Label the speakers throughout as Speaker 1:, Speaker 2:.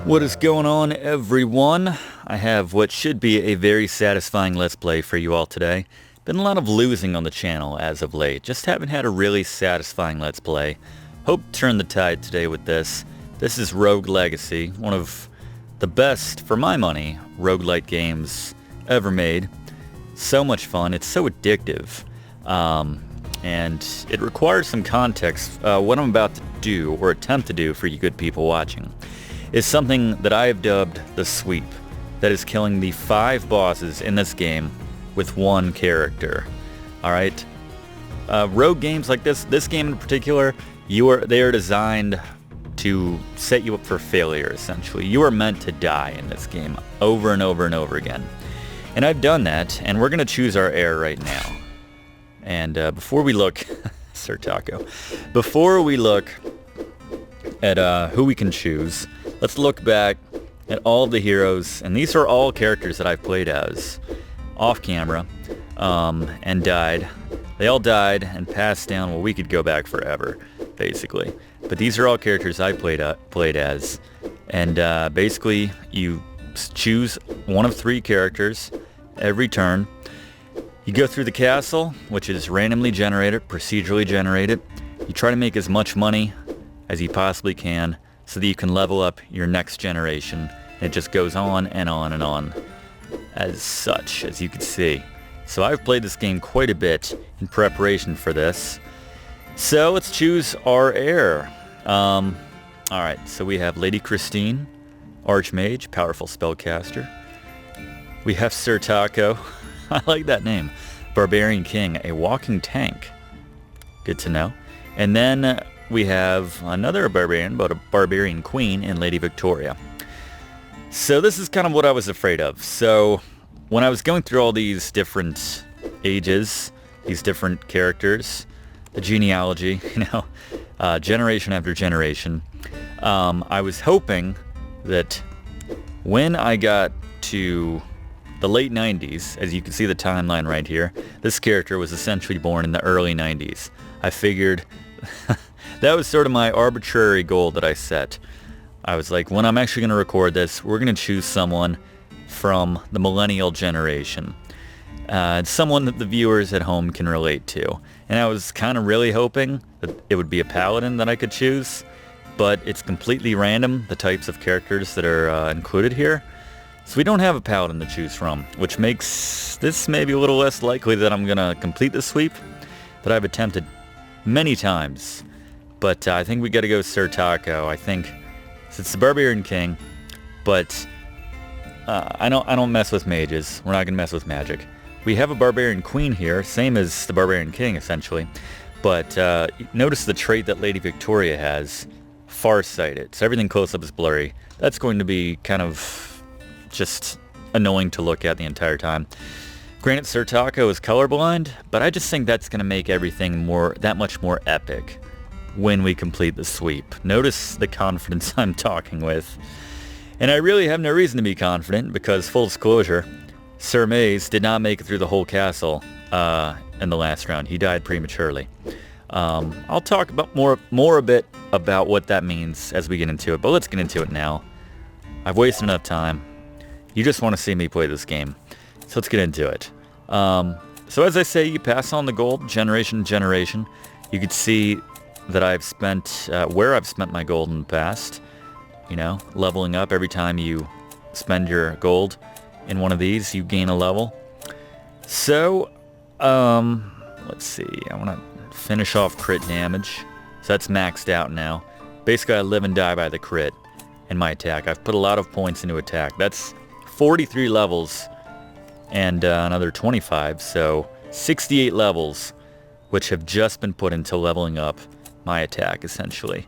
Speaker 1: What is going on, everyone? I have what should be a very satisfying Let's Play for you all today. Been a lot of losing on the channel as of late. Just haven't had a really satisfying Let's Play. Hope to turn the tide today with this. This is Rogue Legacy, one of the best, for my money, roguelite games ever made. So much fun. It's so addictive. And it requires some context. What I'm about to do, or attempt to do for you good people watching, is something that I have dubbed the sweep, that is killing the 5 bosses in this game with 1 character. Alright? Rogue games like this game in particular, they are designed to set you up for failure, essentially. You are meant to die in this game over and over and over again. And I've done that, and we're going to choose our heir right now. And before we look... Sir Taco. Before we look at who we can choose, let's look back at all of the heroes, and these are all characters that I've played as off camera and died. They all died and passed down. Well, we could go back forever, basically. But these are all characters I played as, and basically you choose one of 3 characters every turn. You go through the castle, which is randomly generated, procedurally generated. You try to make as much money as you possibly can so that you can level up your next generation. And it just goes on and on and on as such, as you can see. So I've played this game quite a bit in preparation for this. So let's choose our heir. Alright, so we have Lady Christine, Archmage, powerful spellcaster. We have Sir Taco. I like that name. Barbarian King, a walking tank. Good to know. And then we have another barbarian, but a barbarian queen in Lady Victoria. So this is kind of what I was afraid of. So when I was going through all these different ages, these different characters, the genealogy, generation after generation, I was hoping that when I got to the late 90s, as you can see the timeline right here, this character was essentially born in the early 90s. I figured that was sort of my arbitrary goal that I set. I was like, when I'm actually going to record this, we're going to choose someone from the millennial generation. Someone that the viewers at home can relate to. And I was kind of really hoping that it would be a paladin that I could choose, but it's completely random, the types of characters that are included here. So we don't have a paladin to choose from, which makes this maybe a little less likely that I'm going to complete the sweep that I've attempted many times. But I think we got to go Sir Taco. I think it's the Barbarian King, but I don't mess with mages. We're not going to mess with magic. We have a Barbarian Queen here, same as the Barbarian King, essentially. But notice the trait that Lady Victoria has, farsighted. So everything close-up is blurry. That's going to be kind of just annoying to look at the entire time. Granted, Sir Taco is colorblind, but I just think that's going to make everything that much more epic when we complete the sweep. Notice the confidence I'm talking with. And I really have no reason to be confident, because, full disclosure, Sir Maze did not make it through the whole castle in the last round. He died prematurely. I'll talk about more a bit about what that means as we get into it, but let's get into it now. I've wasted enough time. You just want to see me play this game. So let's get into it. So as I say, you pass on the gold generation to generation. You can see that I've spent, where I've spent my gold in the past. Leveling up every time you spend your gold in one of these, you gain a level. So, let's see. I want to finish off crit damage. So that's maxed out now. Basically, I live and die by the crit in my attack. I've put a lot of points into attack. That's 43 levels and another 25, so 68 levels, which have just been put into leveling up my attack, essentially.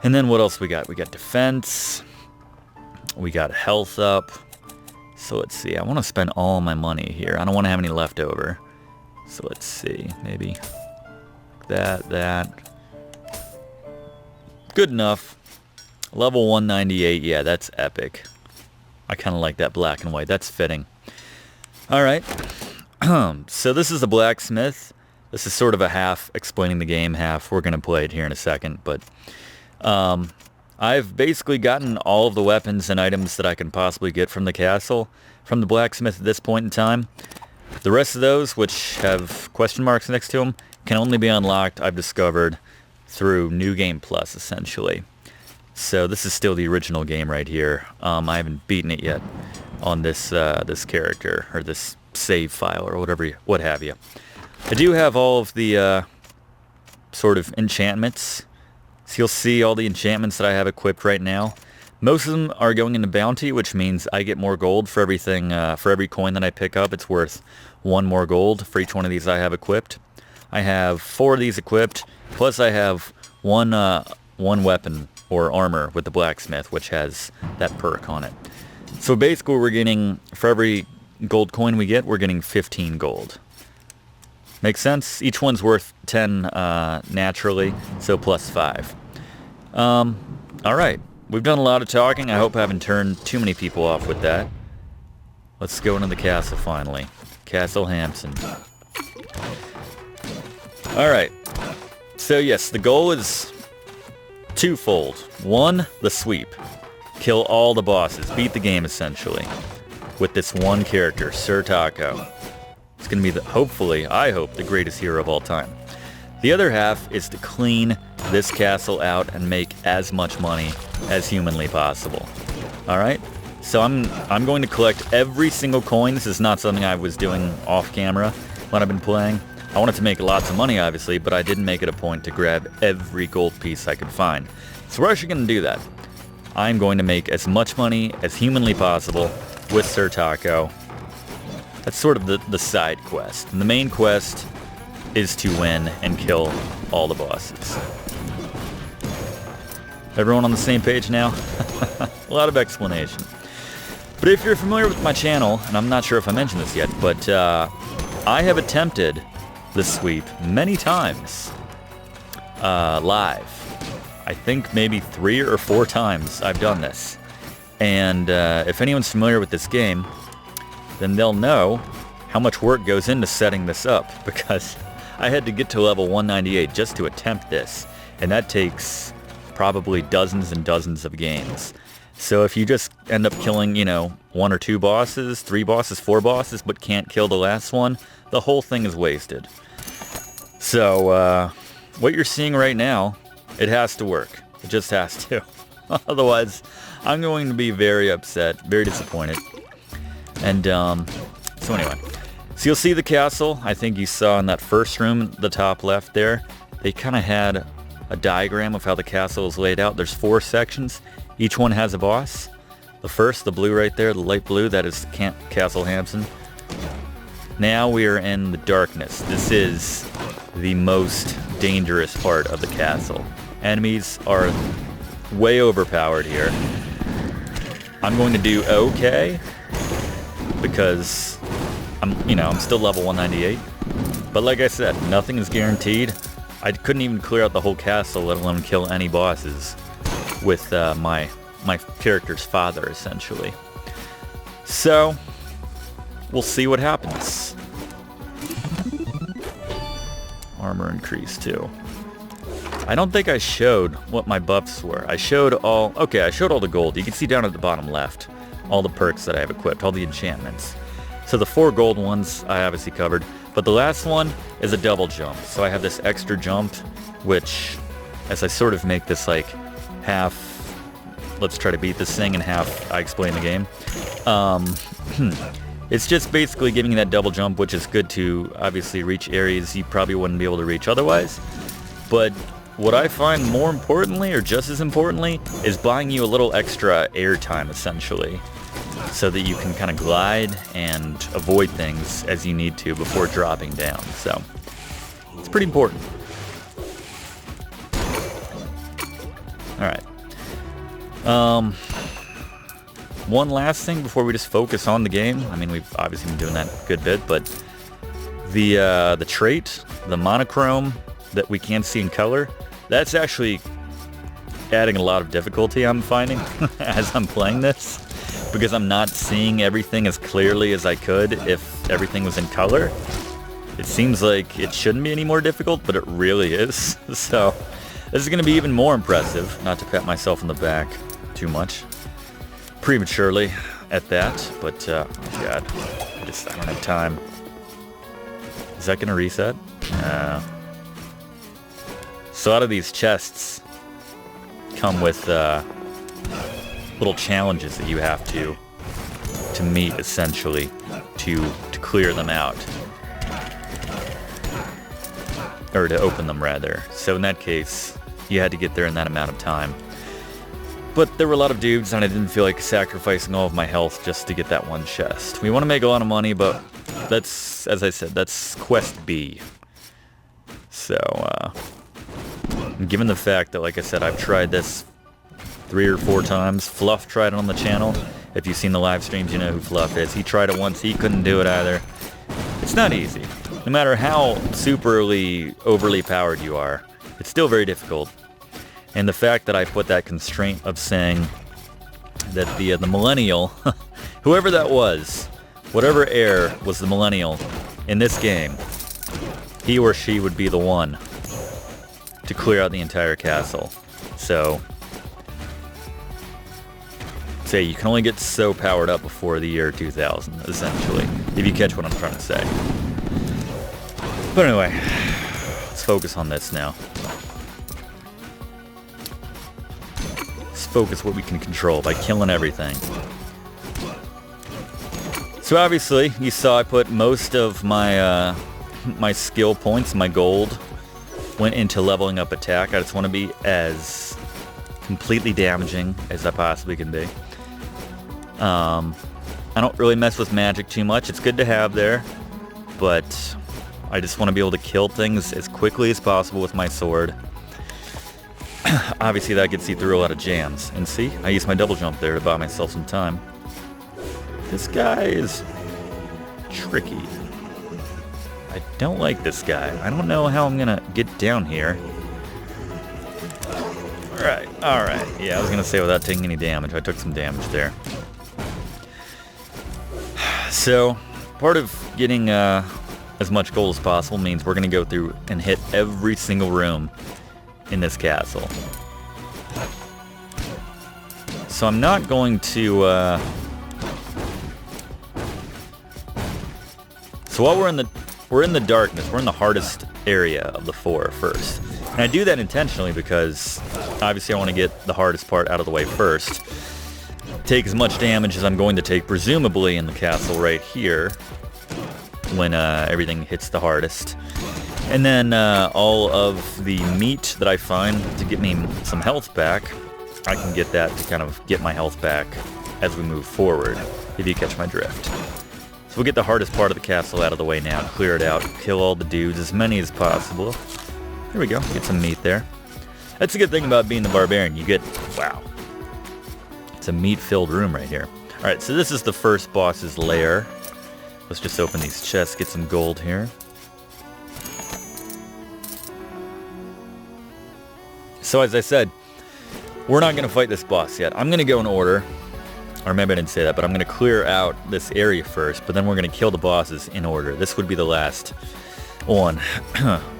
Speaker 1: And then what else we got? We got defense. We got health up. So let's see. I want to spend all my money here. I don't want to have any left over. So let's see. Maybe that. Good enough. Level 198. Yeah, that's epic. I kind of like that black and white. That's fitting. Alright. So this is the blacksmith. This is sort of a half explaining the game, half we're going to play it here in a second. But I've basically gotten all of the weapons and items that I can possibly get from the castle, from the blacksmith at this point in time. The rest of those, which have question marks next to them, can only be unlocked, I've discovered, through New Game Plus, essentially. So this is still the original game right here. I haven't beaten it yet on this this character, or this save file, or what have you. I do have all of the sort of enchantments. So you'll see all the enchantments that I have equipped right now. Most of them are going into bounty, which means I get more gold for everything. For every coin that I pick up, it's worth 1 more gold for each one of these I have equipped. I have 4 of these equipped, plus I have one weapon or armor with the blacksmith, which has that perk on it. So basically we're getting, for every gold coin we get, we're getting 15 gold. Makes sense? Each one's worth 10 naturally, so plus 5. Alright, we've done a lot of talking. I hope I haven't turned too many people off with that. Let's go into the castle finally. Castle Hampson. Alright, so yes, the goal is twofold. 1, the sweep. Kill all the bosses, beat the game essentially, with this one character, Sir Taco. It's going to be, hopefully, I hope, the greatest hero of all time. The other half is to clean this castle out and make as much money as humanly possible. Alright? So I'm going to collect every single coin. This is not something I was doing off camera when I've been playing. I wanted to make lots of money, obviously, but I didn't make it a point to grab every gold piece I could find. So we're actually going to do that. I'm going to make as much money as humanly possible with Sir Taco. That's sort of the side quest. And the main quest is to win and kill all the bosses. Everyone on the same page now? A lot of explanation. But if you're familiar with my channel, and I'm not sure if I mentioned this yet, but I have attempted this sweep many times live. I think maybe 3 or 4 times I've done this. And if anyone's familiar with this game, then they'll know how much work goes into setting this up, because I had to get to level 198 just to attempt this, and that takes probably dozens and dozens of games. So if you just end up killing, 1 or 2 bosses, 3 bosses, 4 bosses, but can't kill the last one, the whole thing is wasted. So what you're seeing right now, it has to work. It just has to. Otherwise, I'm going to be very upset, very disappointed. And so anyway, so you'll see the castle. I think you saw in that first room, the top left there, they kind of had a diagram of how the castle is laid out. There's 4 sections. Each one has a boss. The first, the blue right there, the light blue, that is Castle Hampson. Now we are in the darkness. This is the most dangerous part of the castle. Enemies are way overpowered here. I'm going to do okay, because I'm still level 198. But like I said, nothing is guaranteed. I couldn't even clear out the whole castle, let alone kill any bosses with my character's father, essentially. So we'll see what happens. Armor increase too. I don't think I showed what my buffs were. I showed all the gold. You can see down at the bottom left all the perks that I have equipped, all the enchantments. So the 4 gold ones I obviously covered, but the last one is a double jump. So I have this extra jump, which, as I sort of make this like half, let's try to beat this thing, and half I explain the game. It's just basically giving you that double jump, which is good to obviously reach areas you probably wouldn't be able to reach otherwise. But what I find more importantly, or just as importantly, is buying you a little extra air time, essentially, so that you can kind of glide and avoid things as you need to before dropping down. So it's pretty important. Alright. One last thing before we just focus on the game. I mean, we've obviously been doing that a good bit, but the trait, the monochrome that we can't see in color, that's actually adding a lot of difficulty, I'm finding, as I'm playing this, because I'm not seeing everything as clearly as I could if everything was in color. It seems like it shouldn't be any more difficult, but it really is. So This is going to be even more impressive, not to pat myself on the back too much prematurely at that, but oh god, I don't have time. Is that going to reset? So out of these chests come with little challenges that you have to meet, essentially, to clear them out. Or to open them, rather. So in that case, you had to get there in that amount of time. But there were a lot of dudes, and I didn't feel like sacrificing all of my health just to get that one chest. We want to make a lot of money, but that's, as I said, that's Quest B. So, given the fact that, like I said, I've tried this 3 or 4 times. Fluff tried it on the channel. If you've seen the live streams, you know who Fluff is. He tried it once. He couldn't do it either. It's not easy. No matter how overly powered you are, it's still very difficult. And the fact that I put that constraint of saying that the millennial, whoever that was, whatever heir was the millennial in this game, he or she would be the one to clear out the entire castle. So, say you can only get so powered up before the year 2000, essentially, if you catch what I'm trying to say. But anyway, let's focus on this now. Let's focus what we can control by killing everything. So obviously, you saw I put most of my my skill points, my gold, went into leveling up attack. I just want to be as completely damaging as I possibly can be. I don't really mess with magic too much. It's good to have there, but I just want to be able to kill things as quickly as possible with my sword. Obviously that gets you through a lot of jams. And see, I used my double jump there to buy myself some time. This guy is tricky. I don't like this guy. I don't know how I'm gonna get down here. Alright. Yeah, I was gonna say without taking any damage. I took some damage there. So, part of getting as much gold as possible means we're going to go through and hit every single room in this castle. So I'm not going to... So while we're in the darkness, we're in the hardest area of the 4 first. And I do that intentionally because obviously I want to get the hardest part out of the way first. Take as much damage as I'm going to take, presumably in the castle right here, when everything hits the hardest. And then all of the meat that I find to get me some health back, I can get that to kind of get my health back as we move forward, if you catch my drift. So we'll get the hardest part of the castle out of the way now, clear it out, kill all the dudes, as many as possible. Here we go, get some meat there. That's a good thing about being the barbarian, you get, wow. It's a meat-filled room right here. Alright, so this is the first boss's lair. Let's just open these chests, get some gold here. So as I said, we're not going to fight this boss yet. I'm going to go in order. Or maybe I didn't say that, but I'm going to clear out this area first, but then we're going to kill the bosses in order. This would be the last one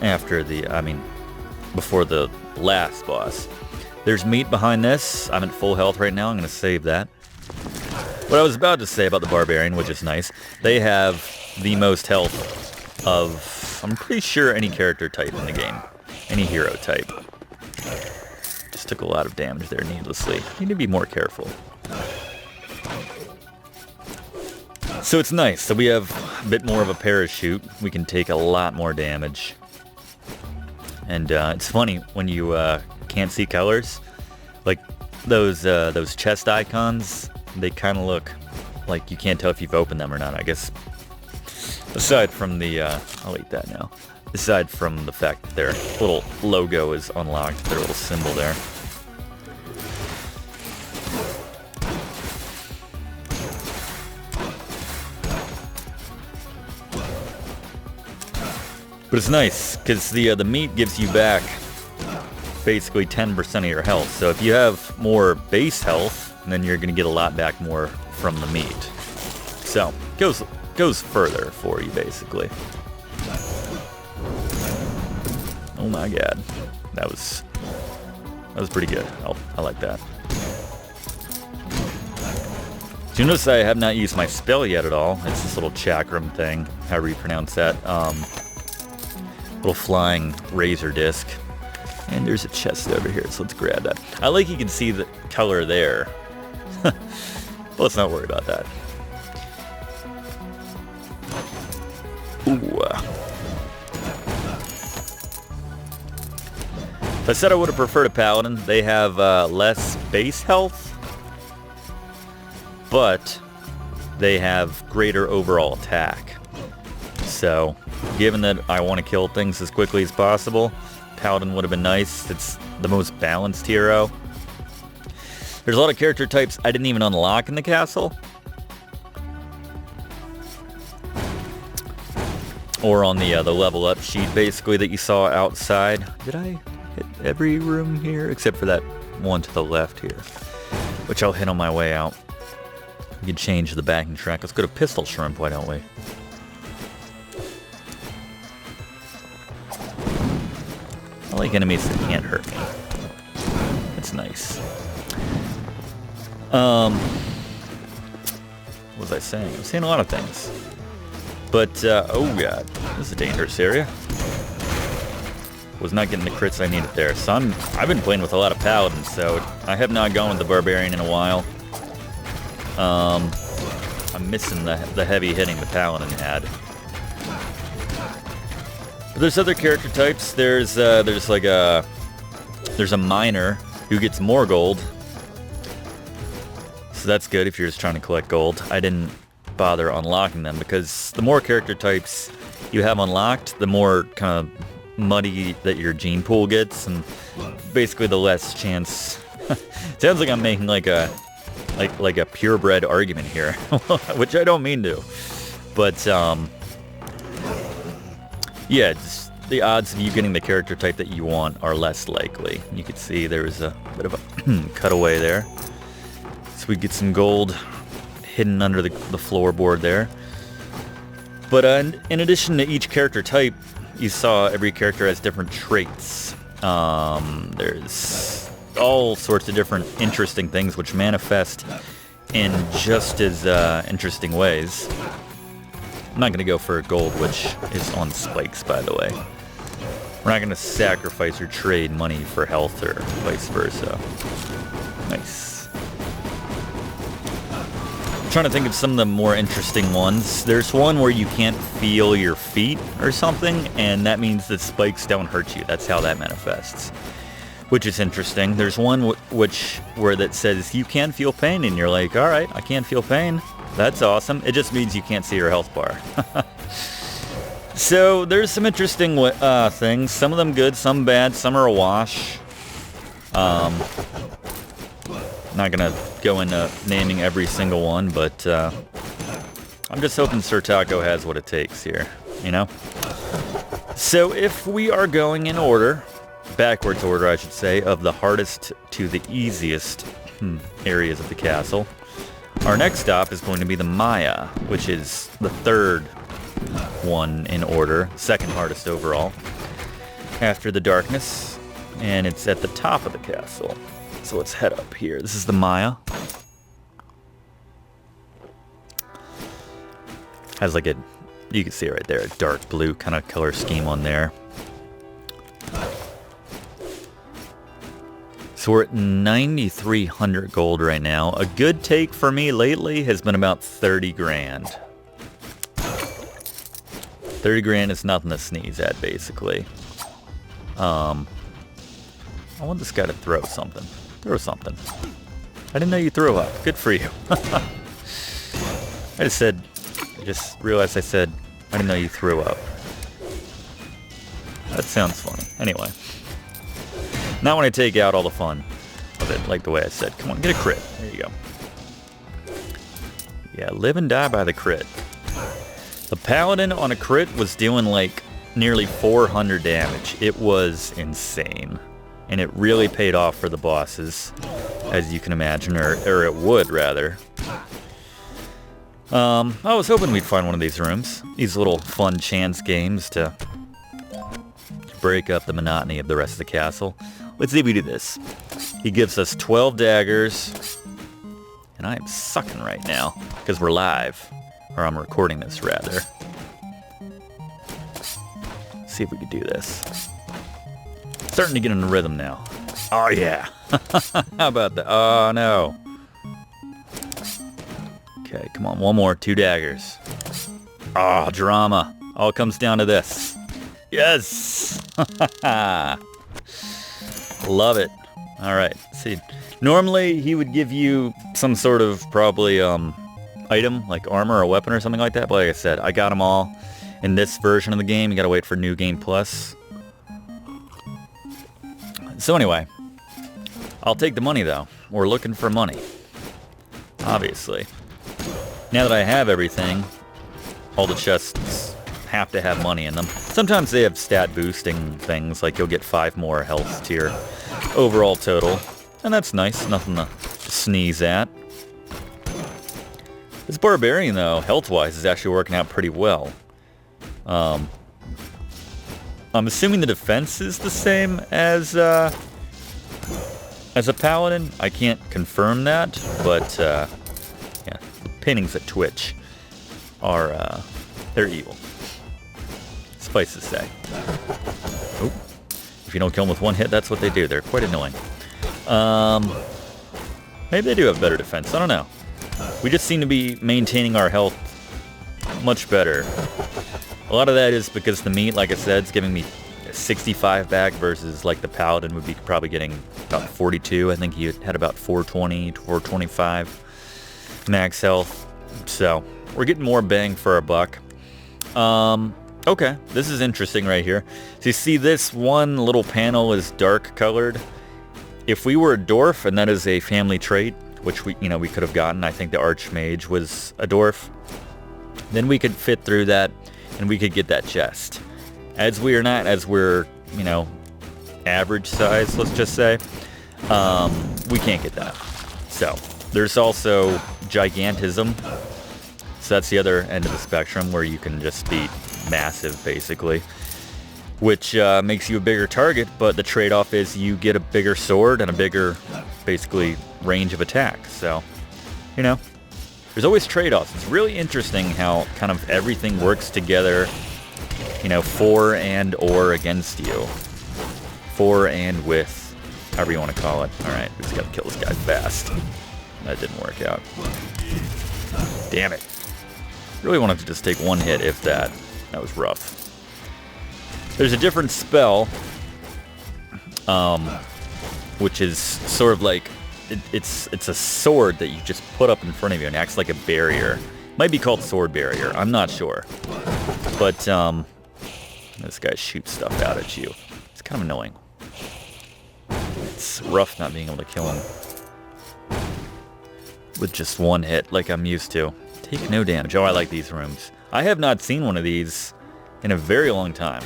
Speaker 1: after before the last boss. There's meat behind this. I'm at full health right now. I'm going to save that. What I was about to say about the Barbarian, which is nice, they have the most health of, I'm pretty sure, any character type in the game. Any hero type. Just took a lot of damage there needlessly. Need to be more careful. So it's nice. So we have a bit more of a parachute. We can take a lot more damage. And it's funny when you can't see colors, like those chest icons, they kind of look like you can't tell if you've opened them or not. I guess aside from the I'll eat that now. Aside from the fact that their little logo is unlocked, their little symbol there. But it's nice because the meat gives you back basically 10% of your health. So if you have more base health, then you're going to get a lot back more from the meat. So goes further for you basically. Oh my god, that was That was pretty good. I like that. So you notice I have not used my spell yet at all. It's this little chakram thing, however you pronounce that. Little flying razor disc. And there's a chest over here, so let's grab that. I like you can see the color there. But let's not worry about that. Ooh. If I said I would have preferred a paladin, they have less base health, but they have greater overall attack. So, given that I want to kill things as quickly as possible, paladin would have been nice. It's the most balanced hero. There's a lot of character types I didn't even unlock in the castle, or on the level up sheet, basically, that you saw outside. Did I hit every room here except for that one to the left here, which I'll hit on my way out? We can change the backing track. Let's go to Pistol Shrimp, why don't we? I like enemies that can't hurt me. That's nice. What was I saying? I'm saying a lot of things. But, oh god, this is a dangerous area. Was not getting the crits I needed there. So I've been playing with a lot of paladins, so I have not gone with the barbarian in a while. I'm missing the heavy hitting the paladin had. But there's other character types. There's a miner who gets more gold. So that's good if you're just trying to collect gold. I didn't bother unlocking them because the more character types you have unlocked, the more kind of muddy that your gene pool gets, and basically the less chance. Sounds like I'm making like a purebred argument here, which I don't mean to. But yeah, just the odds of you getting the character type that you want are less likely. You can see there was a bit of a cutaway there. So we get some gold hidden under the floorboard there. But in addition to each character type, you saw every character has different traits. There's all sorts of different interesting things which manifest in just as interesting ways. I'm not going to go for gold, which is on spikes, by the way. We're not going to sacrifice or trade money for health or vice versa. Nice. I'm trying to think of some of the more interesting ones. There's one where you can't feel your feet or something, and that means that spikes don't hurt you. That's how that manifests, which is interesting. There's one where that says you can feel pain, and you're like, all right, I can't feel pain. That's awesome. It just means you can't see your health bar. So there's some interesting things. Some of them good, some bad, some are a wash. Not gonna go into naming every single one, but I'm just hoping Sir Taco has what it takes here, you know? So if we are going in order, backwards order I should say, of the hardest to the easiest areas of the castle, our next stop is going to be the Maya, which is the third one in order, second hardest overall, after the darkness, and it's at the top of the castle. So let's head up here. This is the Maya. Has like you can see it right there, a dark blue kind of color scheme on there. So we're at 9,300 gold right now. A good take for me lately has been about 30 grand. 30 grand is nothing to sneeze at, basically. I want this guy to throw something. Throw something. I didn't know you threw up. Good for you. I just realized I said, I didn't know you threw up. That sounds funny. Anyway. Not when I take out all the fun of it, like the way I said. Come on, get a crit. There you go. Yeah, live and die by the crit. The paladin on a crit was doing like nearly 400 damage. It was insane. And it really paid off for the bosses, as you can imagine, or it would, rather. I was hoping we'd find one of these rooms. These little fun chance games to break up the monotony of the rest of the castle. let's see if we do this. He gives us 12 daggers. And I am sucking right now, because we're live. Or I'm recording this, rather. Let's see if we can do this. Starting to get in the rhythm now. Oh, yeah. How about that? Oh, no. Okay, come on. One more. 2 daggers. Oh, drama. All comes down to this. Yes! Love it. All right. See, normally he would give you some sort of probably item, like armor or weapon or something like that. But like I said, I got them all in this version of the game. You got to wait for New Game Plus. So anyway, I'll take the money, though. We're looking for money. Obviously. Now that I have everything, all the chests have to have money in them. Sometimes they have stat boosting things, like you'll get 5 more health to your overall total. And that's nice, nothing to sneeze at. This barbarian, though, health-wise, is actually working out pretty well. I'm assuming the defense is the same as a paladin. I can't confirm that, but yeah, the paintings at Twitch are they're evil. Suffice to say. Oh, if you don't kill them with one hit, that's what they do. They're quite annoying. Maybe they do have better defense. I don't know. We just seem to be maintaining our health much better. A lot of that is because the meat, like I said, is giving me 65 back versus like the paladin would be probably getting about 42. I think he had about 420 to 425 max health. So we're getting more bang for our buck. Okay, this is interesting right here. So you see this one little panel is dark colored. If we were a dwarf, and that is a family trait, which we could have gotten, I think the Archmage was a dwarf, then we could fit through that and we could get that chest. As we are not, as we're, average size, let's just say, we can't get that. So there's also gigantism. So that's the other end of the spectrum where you can just be massive, basically, which makes you a bigger target, but the trade-off is you get a bigger sword and a bigger, basically, range of attack. So, there's always trade-offs. It's really interesting how kind of everything works together, for and or against you. For and with, however you want to call it. Alright, we just gotta kill this guy fast. That didn't work out. Damn it. Really wanted to just take one hit, if that. That was rough. There's a different spell, which is sort of like, it's a sword that you just put up in front of you and acts like a barrier. Might be called sword barrier, I'm not sure. But, this guy shoots stuff out at you. It's kind of annoying. It's rough not being able to kill him with just one hit like I'm used to. Take no damage. Oh, I like these rooms. I have not seen one of these in a very long time.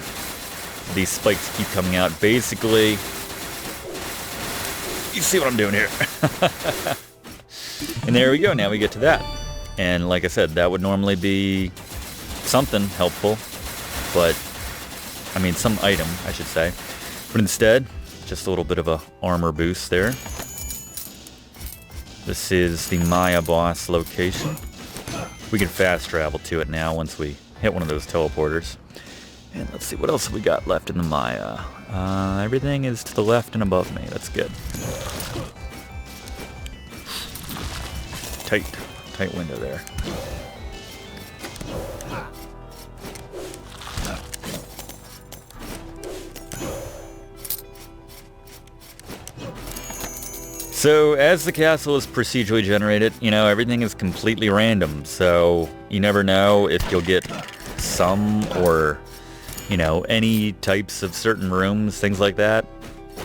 Speaker 1: These spikes keep coming out. Basically, you see what I'm doing here. And there we go. Now we get to that. And like I said, that would normally be something helpful. But, some item, I should say. But instead, just a little bit of a armor boost there. This is the Maya boss location. We can fast travel to it now once we hit one of those teleporters. And let's see, what else have we got left in the Maya? Everything is to the left and above me. That's good. Tight window there. So, as the castle is procedurally generated, everything is completely random. So, you never know if you'll get some or, any types of certain rooms, things like that.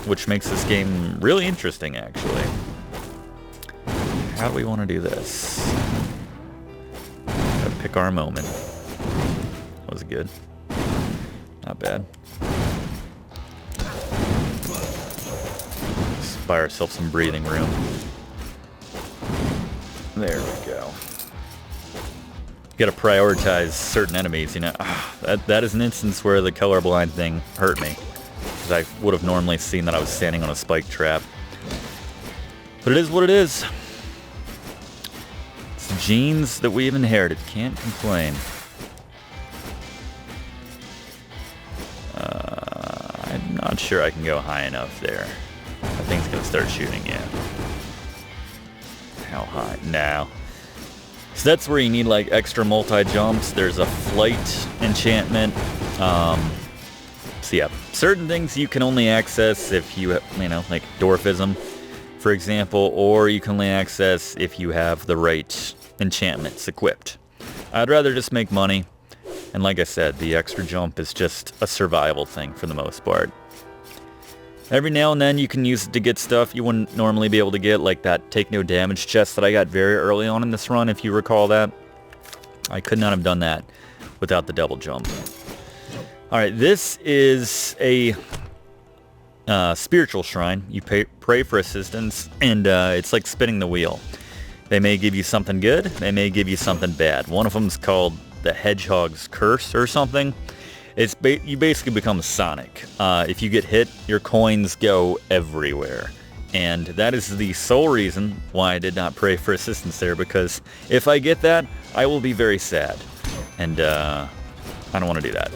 Speaker 1: Which makes this game really interesting, actually. How do we want to do this? Gotta pick our moment. That was good. Not bad. Buy ourselves some breathing room. There we go. You gotta prioritize certain enemies, That is an instance where the colorblind thing hurt me. because I would have normally seen that I was standing on a spike trap. But it is what it is. It's genes that we've inherited. Can't complain. I'm not sure I can go high enough there. That thing's gonna start shooting, yeah. How high? No. So that's where you need like extra multi-jumps. There's a flight enchantment. So yeah, certain things you can only access if you know, like dwarfism, for example, or you can only access if you have the right enchantments equipped. I'd rather just make money. And like I said, the extra jump is just a survival thing for the most part. Every now and then you can use it to get stuff you wouldn't normally be able to get, like that take no damage chest that I got very early on in this run, if you recall that. I could not have done that without the double jump. Alright, this is a spiritual shrine. You pray for assistance, and it's like spinning the wheel. They may give you something good, they may give you something bad. One of them is called the Hedgehog's Curse or something. It's you basically become Sonic. If you get hit, your coins go everywhere. And that is the sole reason why I did not pray for assistance there, because if I get that, I will be very sad. And I don't want to do that.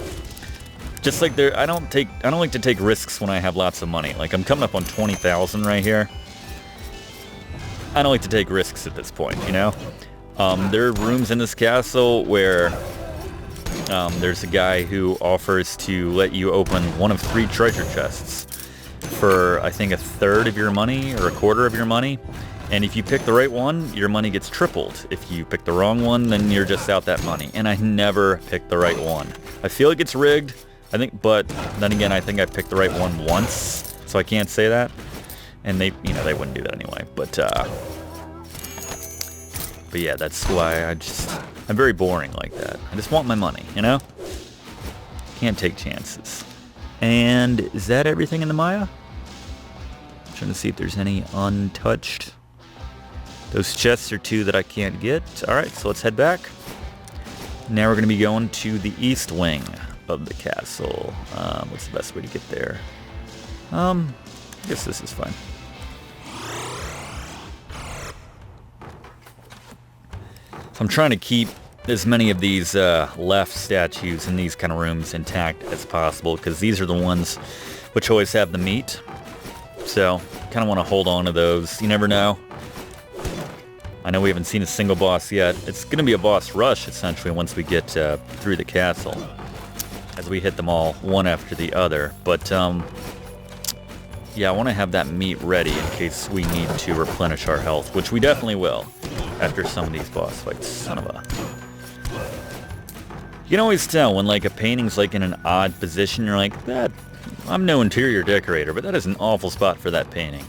Speaker 1: Just like there, I don't like to take risks when I have lots of money. Like I'm coming up on 20,000 right here. I don't like to take risks at this point, you know? There are rooms in this castle where there's a guy who offers to let you open one of 3 treasure chests for, I think, 1/3 of your money or 1/4 of your money. And if you pick the right one, your money gets tripled. If you pick the wrong one, then you're just out that money. And I never picked the right one. I feel like it's rigged, I think, but then again, I think I picked the right one once, so I can't say that. And they, you know, they wouldn't do that anyway. But yeah, that's why I'm very boring like that. I just want my money, you know? Can't take chances. And is that everything in the Maya? I'm trying to see if there's any untouched. Those chests are 2 that I can't get. Alright, so let's head back. Now we're going to be going to the east wing of the castle. What's the best way to get there? I guess this is fine. So I'm trying to keep as many of these left statues in these kind of rooms intact as possible, because these are the ones which always have the meat. So kind of want to hold on to those. You never know. I know we haven't seen a single boss yet. It's going to be a boss rush, essentially, once we get through the castle, as we hit them all one after the other. But yeah, I want to have that meat ready in case we need to replenish our health, which we definitely will after some of these boss fights. Son of a... You can always tell when like a painting's like in an odd position. You're like, that, I'm no interior decorator, but that is an awful spot for that painting.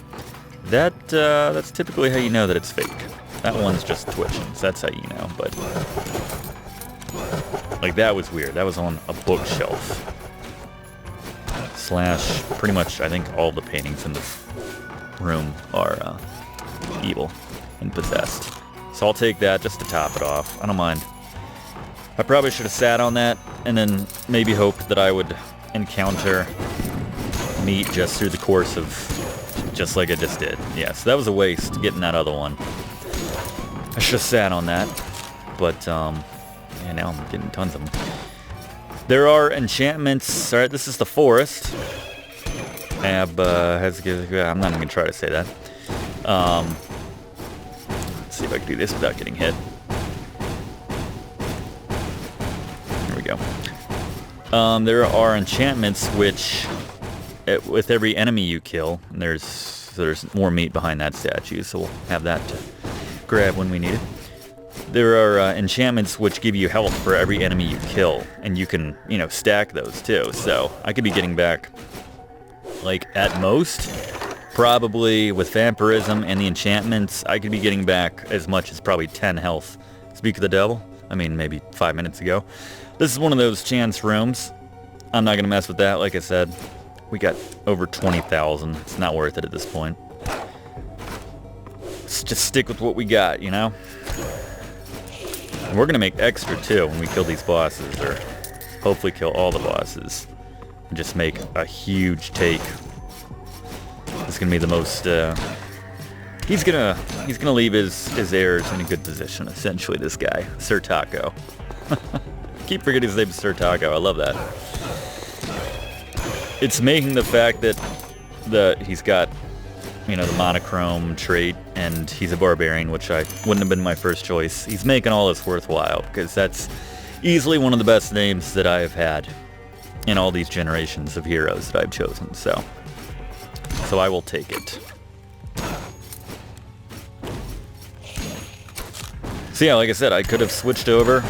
Speaker 1: That's typically how you know that it's fake. That one's just twitching, so that's how you know. But like, that was weird. That was on a bookshelf. Slash, pretty much, I think all the paintings in this room are evil and possessed. So I'll take that just to top it off. I don't mind. I probably should have sat on that and then maybe hoped that I would encounter meat just through the course of, just like I just did. Yeah, so that was a waste getting that other one. I should have sat on that, but yeah, now I'm getting tons of them. There are enchantments. Alright, this is the forest. I'm not even gonna try to say that. Let's see if I can do this without getting hit. There we go. There are enchantments which, with every enemy you kill, and there's more meat behind that statue, so we'll have that to grab when we need it. There are enchantments which give you health for every enemy you kill, and you can, you know, stack those too. So I could be getting back, like, at most, probably with vampirism and the enchantments, I could be getting back as much as probably 10 health. Speak of the devil. I mean, maybe 5 minutes ago. This is one of those chance rooms. I'm not going to mess with that, like I said. We got over 20,000. It's not worth it at this point. Let's just stick with what we got, you know? And we're going to make extra, too, when we kill these bosses, or hopefully kill all the bosses. and just make a huge take. It's gonna be the most. He's gonna leave his heirs in a good position. Essentially, this guy, Sir Taco. Keep forgetting his name is Sir Taco. I love that. It's making the fact that he's got, you know, the monochrome trait, and he's a barbarian, which I wouldn't have been my first choice. He's making all this worthwhile, because that's easily one of the best names that I have had in all these generations of heroes that I've chosen, so I will take it. So yeah, like I said, I could have switched over,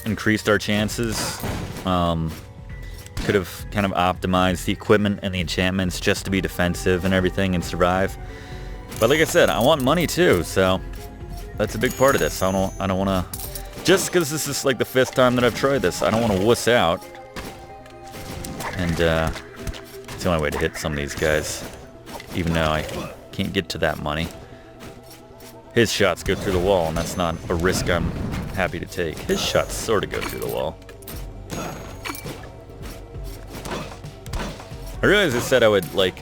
Speaker 1: increased our chances, could have kind of optimized the equipment and the enchantments just to be defensive and everything and survive. But like I said, I want money too, so that's a big part of this. I don't want to, just because this is like the 5th time that I've tried this, I don't want to wuss out. And it's the only way to hit some of these guys, even though I can't get to that money. His shots go through the wall, and that's not a risk I'm happy to take. His shots sort of go through the wall. I realized I said I would, like,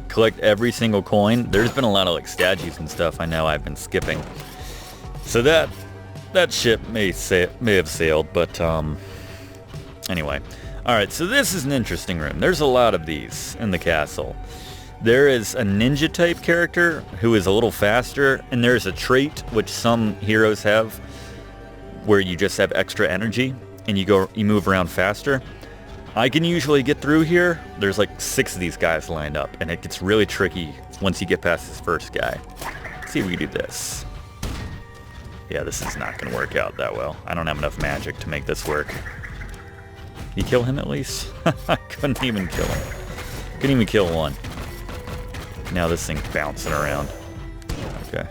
Speaker 1: collect every single coin. There's been a lot of, like, statues and stuff I know I've been skipping. So that ship may have sailed, but, anyway. Alright, so this is an interesting room. There's a lot of these in the castle. There is a ninja type character who is a little faster, and there's a trait which some heroes have where you just have extra energy and you move around faster. I can usually get through here. There's like 6 of these guys lined up, and it gets really tricky once you get past this first guy. Let's see if we can do this. Yeah, this is not going to work out that well. I don't have enough magic to make this work. You kill him at least? I couldn't even kill him. Couldn't even kill one. Now this thing's bouncing around. Okay.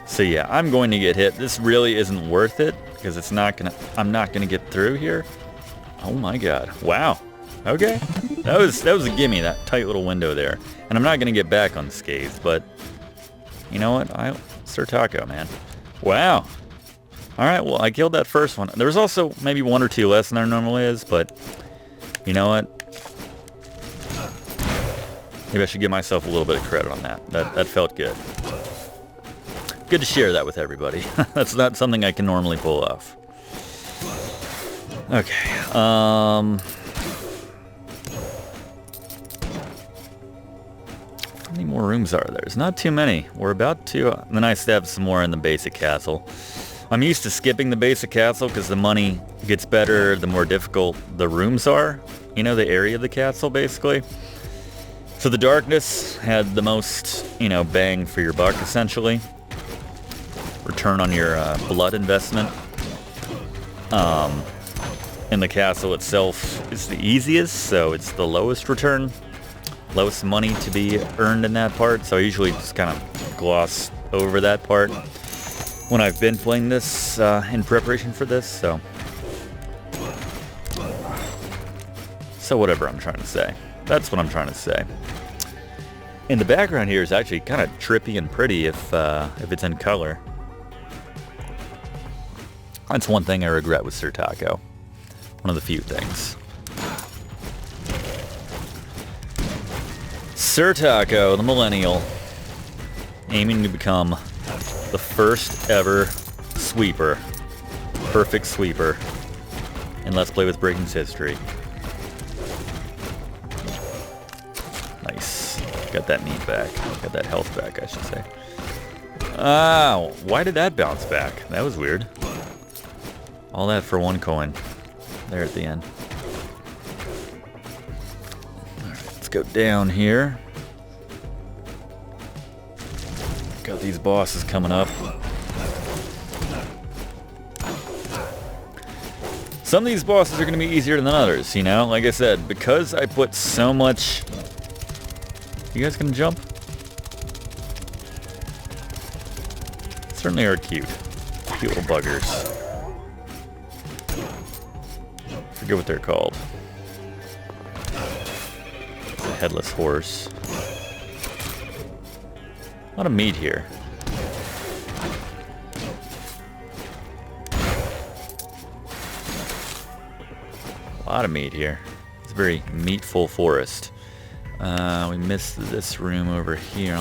Speaker 1: So yeah, I'm going to get hit. This really isn't worth it because I'm not gonna get through here. Oh my god. Wow. Okay. That was a gimme, that tight little window there. And I'm not gonna get back unscathed, but you know what? Sir Taco, man. Wow. Alright, well I killed that first one. There was also maybe 1 or 2 less than there normally is, but you know what? Maybe I should give myself a little bit of credit on that. That felt good. Good to share that with everybody. That's not something I can normally pull off. Okay. How many more rooms are there? There's not too many. We're about to... then I stab some more in the basic castle. I'm used to skipping the basic castle because the money gets better the more difficult the rooms are. You know, the area of the castle, basically. So the darkness had the most, you know, bang for your buck, essentially. Return on your blood investment. And the castle itself is the easiest, so it's the lowest return. Lowest money to be earned in that part, so I usually just kind of gloss over that part when I've been playing this in preparation for this, so whatever I'm trying to say. That's what I'm trying to say. And the background here is actually kind of trippy and pretty if it's in color. That's one thing I regret with Sir Taco. One of the few things. Sir Taco, the Millennial, aiming to become the first ever sweeper. Perfect sweeper in Let's Play with Brigands history. Nice. Got that meat back. Got that health back, I should say. Oh, why did that bounce back? That was weird. All that for 1 coin. There at the end. Alright, let's go down here. Got these bosses coming up. Some of these bosses are going to be easier than others, you know? Like I said, because I put so much... You guys gonna jump? Certainly are cute. Cute little buggers. Forget what they're called. It's a headless horse. A lot of meat here. A lot of meat here. It's very meatful forest. We missed this room over here.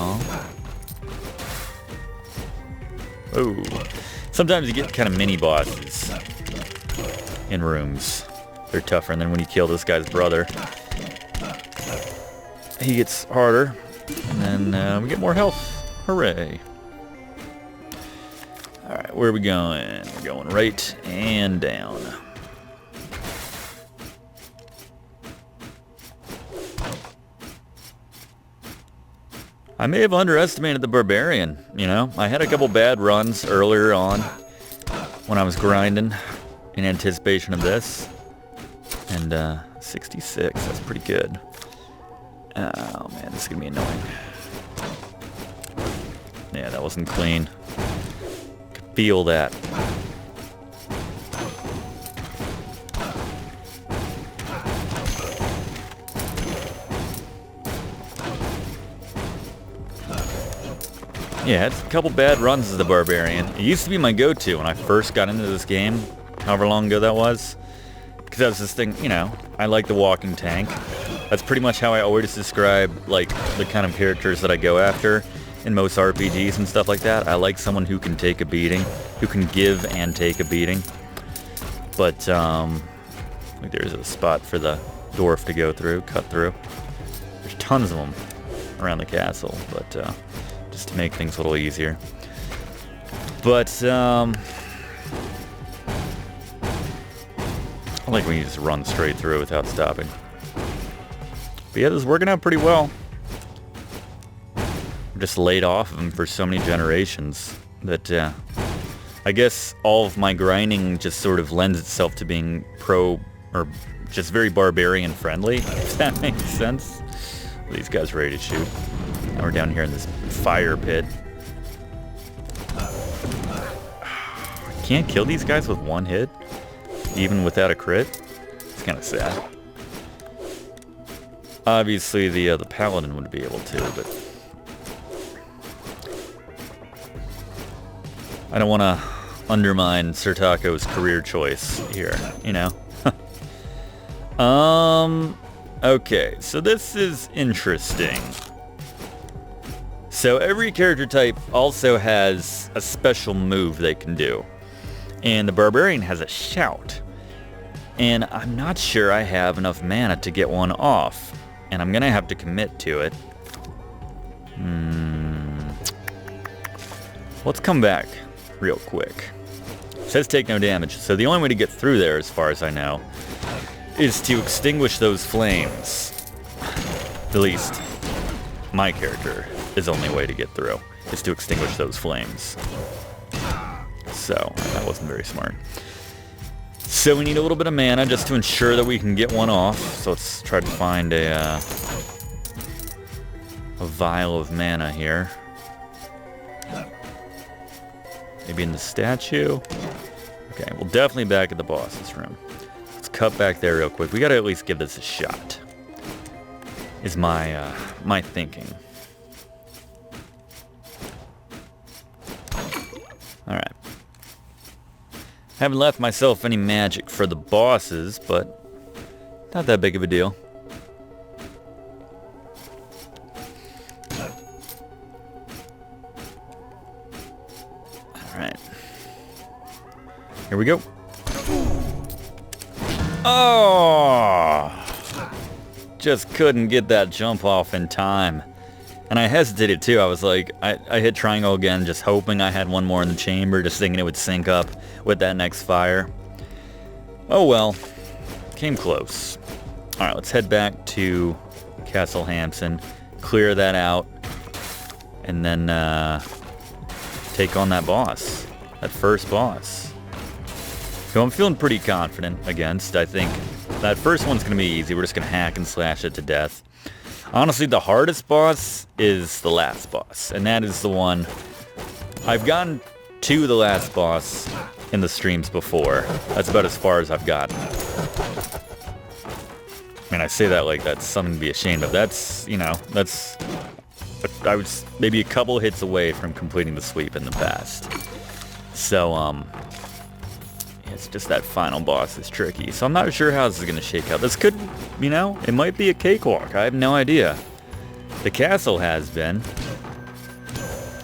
Speaker 1: Oh. Sometimes you get kind of mini bosses in rooms. They're tougher, and then when you kill this guy's brother, he gets harder, and then we get more health. Hooray. Alright, where are we going? We're going right and down. I may have underestimated the Barbarian, you know? I had a couple bad runs earlier on when I was grinding in anticipation of this. And 66, that's pretty good. Oh man, this is gonna be annoying. Yeah, that wasn't clean. Could feel that. Yeah, I had a couple bad runs as the Barbarian. It used to be my go-to when I first got into this game, however long ago that was. Because that was this thing, you know, I like the walking tank. That's pretty much how I always describe, like, the kind of characters that I go after in most RPGs and stuff like that. I like someone who can take a beating, who can give and take a beating. But, like there's a spot for the dwarf to go through, cut through. There's tons of them around the castle, but, just to make things a little easier. But, I like when you just run straight through without stopping. But yeah, this is working out pretty well. I'm just laid off of them for so many generations that, I guess all of my grinding just sort of lends itself to being or just very barbarian friendly, if that makes sense. These guys ready to shoot. Now we're down here in this fire pit. Can't kill these guys with one hit, even without a crit. It's kind of sad. Obviously, the paladin would be able to, but I don't want to undermine Sir Taco's career choice here, you know. Okay, so this is interesting. So every character type also has a special move they can do. And the Barbarian has a shout. And I'm not sure I have enough mana to get one off. And I'm gonna have to commit to it. Let's come back real quick. It says take no damage. So the only way to get through there, as far as I know, is to extinguish those flames. At least my character is the only way to get through, is to extinguish those flames. So, that wasn't very smart. So we need a little bit of mana just to ensure that we can get one off. So let's try to find a vial of mana here. Maybe in the statue? Okay, well definitely back at the boss's room. Let's cut back there real quick. We gotta at least give this a shot, is my my thinking. Alright. Haven't left myself any magic for the bosses, but not that big of a deal. Alright. Here we go. Oh! Just couldn't get that jump off in time. And I hesitated too. I was like, I hit triangle again, just hoping I had one more in the chamber, just thinking it would sync up with that next fire. Oh well, came close. Alright, let's head back to Castle Hampson, clear that out, and then take on that boss, that first boss. So I'm feeling pretty confident against. I think that first one's going to be easy. We're just going to hack and slash it to death. Honestly, the hardest boss is the last boss, and that is the one. I've gotten to the last boss in the streams before. That's about as far as I've gotten. I mean, I say that like that's something to be ashamed of. That's, you know, that's... I was maybe a couple hits away from completing the sweep in the past. So, it's It's just that final boss is tricky. So I'm not sure how this is going to shake out. This could, you know, it might be a cakewalk. I have no idea. The castle has been.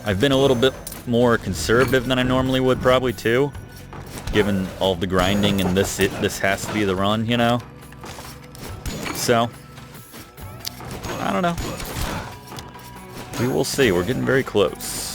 Speaker 1: I've been a little bit more conservative than I normally would probably too. Given all the grinding and this has to be the run, you know? So, I don't know. We will see. We're getting very close.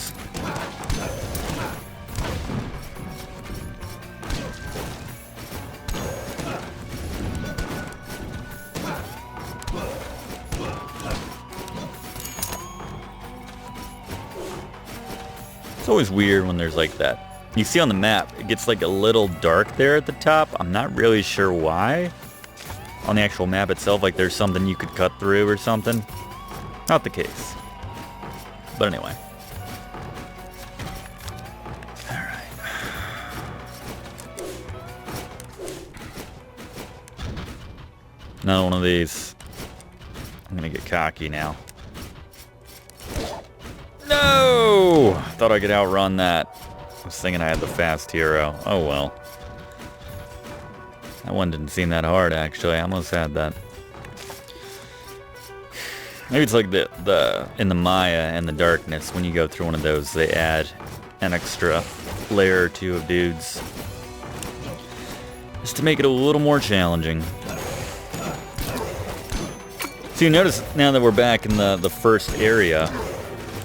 Speaker 1: It's always weird when there's like that. You see on the map, it gets like a little dark there at the top. I'm not really sure why. On the actual map itself, like there's something you could cut through or something. Not the case. But anyway. Alright. Another one of these. I'm gonna get cocky now. No! Thought I could outrun that. I was thinking I had the fast hero. Oh well. That one didn't seem that hard, actually. I almost had that. Maybe it's like the in the Maya and the darkness, when you go through one of those, they add an extra layer or two of dudes. Just to make it a little more challenging. So you notice now that we're back in the first area,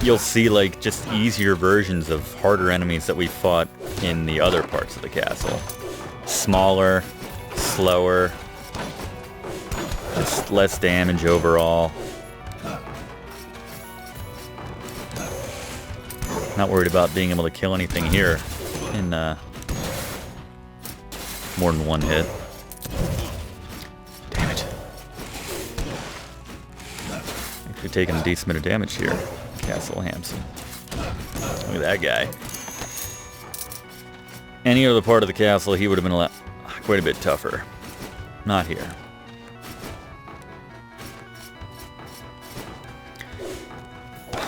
Speaker 1: you'll see like just easier versions of harder enemies that we fought in the other parts of the castle. Smaller, slower, just less damage overall. Not worried about being able to kill anything here in more than one hit. Damn it. Actually taking a decent bit of damage here. Castle Hampson. Look at that guy. Any other part of the castle, he would have been quite a bit tougher. Not here.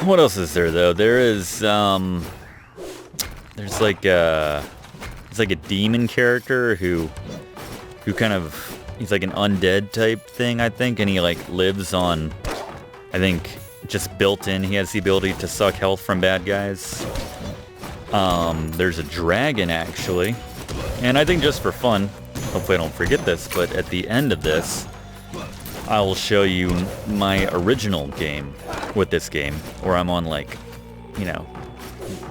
Speaker 1: What else is there though? There is there's like it's like a demon character who kind of, he's like an undead type thing, I think, and he like lives on, I think, just built in, he has the ability to suck health from bad guys. There's a dragon, actually. And I think just for fun, hopefully I don't forget this, but at the end of this, I will show you my original game with this game, where I'm on like, you know,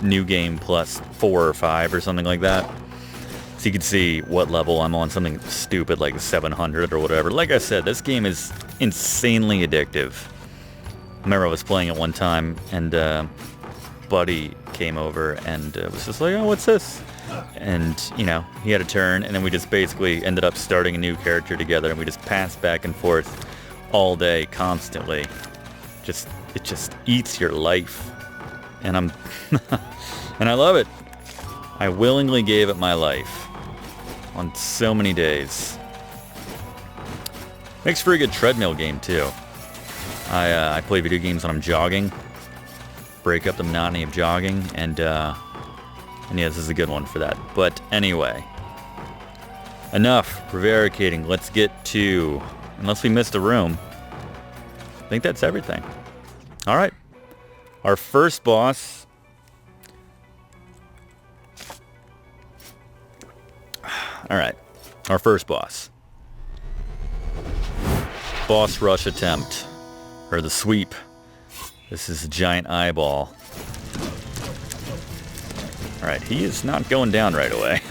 Speaker 1: new game plus 4 or 5 or something like that. So you can see what level I'm on, something stupid like 700 or whatever. Like I said, this game is insanely addictive. I remember I was playing it one time, and buddy came over and was just like, oh, what's this? And, you know, he had a turn, and then we just basically ended up starting a new character together, and we just passed back and forth all day, constantly. It just eats your life. And and I love it. I willingly gave it my life on so many days. Makes for a good treadmill game, too. I play video games when I'm jogging, break up the monotony of jogging, and yeah, this is a good one for that. But anyway, enough prevaricating. Let's get to, unless we missed a room, I think that's everything. All right, our first boss. All right, our first boss. Boss rush attempt. Or the sweep. This is a giant eyeball. Alright, he is not going down right away,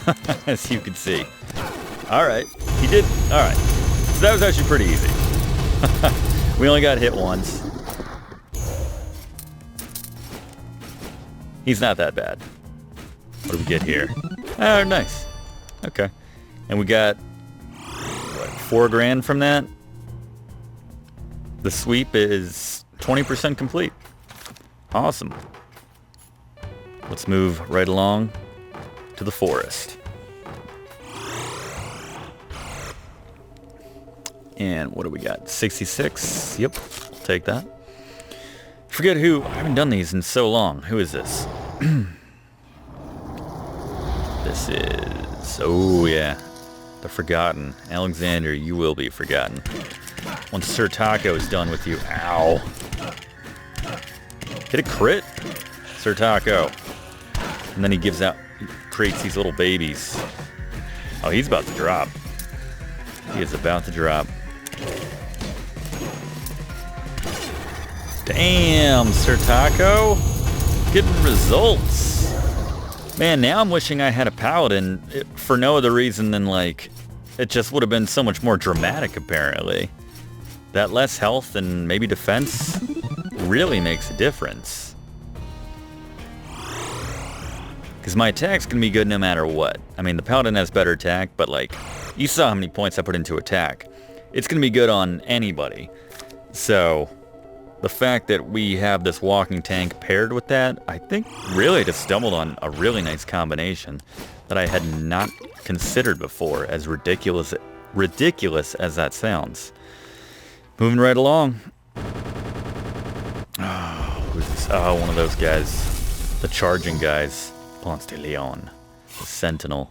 Speaker 1: as you can see. Alright, he did. Alright, so that was actually pretty easy. We only got hit once. He's not that bad. What do we get here? Oh, nice. Okay. And we got, what, 4 grand from that? The sweep is 20% complete. Awesome. Let's move right along to the forest. And what do we got? 66. Yep, I'll take that. Forget who. I haven't done these in so long. Who is this? This is So, yeah. The Forgotten. Alexander, you will be forgotten. Once Sir Taco is done with you. Ow. Hit a crit? Sir Taco. And then he creates these little babies. Oh, he's about to drop. He is about to drop. Damn, Sir Taco. Getting results. Man, now I'm wishing I had a paladin for no other reason than, like, it just would have been so much more dramatic, apparently. That less health and maybe defense really makes a difference. Because my attack's going to be good no matter what. I mean, the paladin has better attack, but, like, you saw how many points I put into attack. It's going to be good on anybody. So, the fact that we have this walking tank paired with that, I think really just stumbled on a really nice combination that I had not considered before, as ridiculous as that sounds. Moving right along. Oh, who's this? Oh, one of those guys. The charging guys. Ponce de Leon. The Sentinel.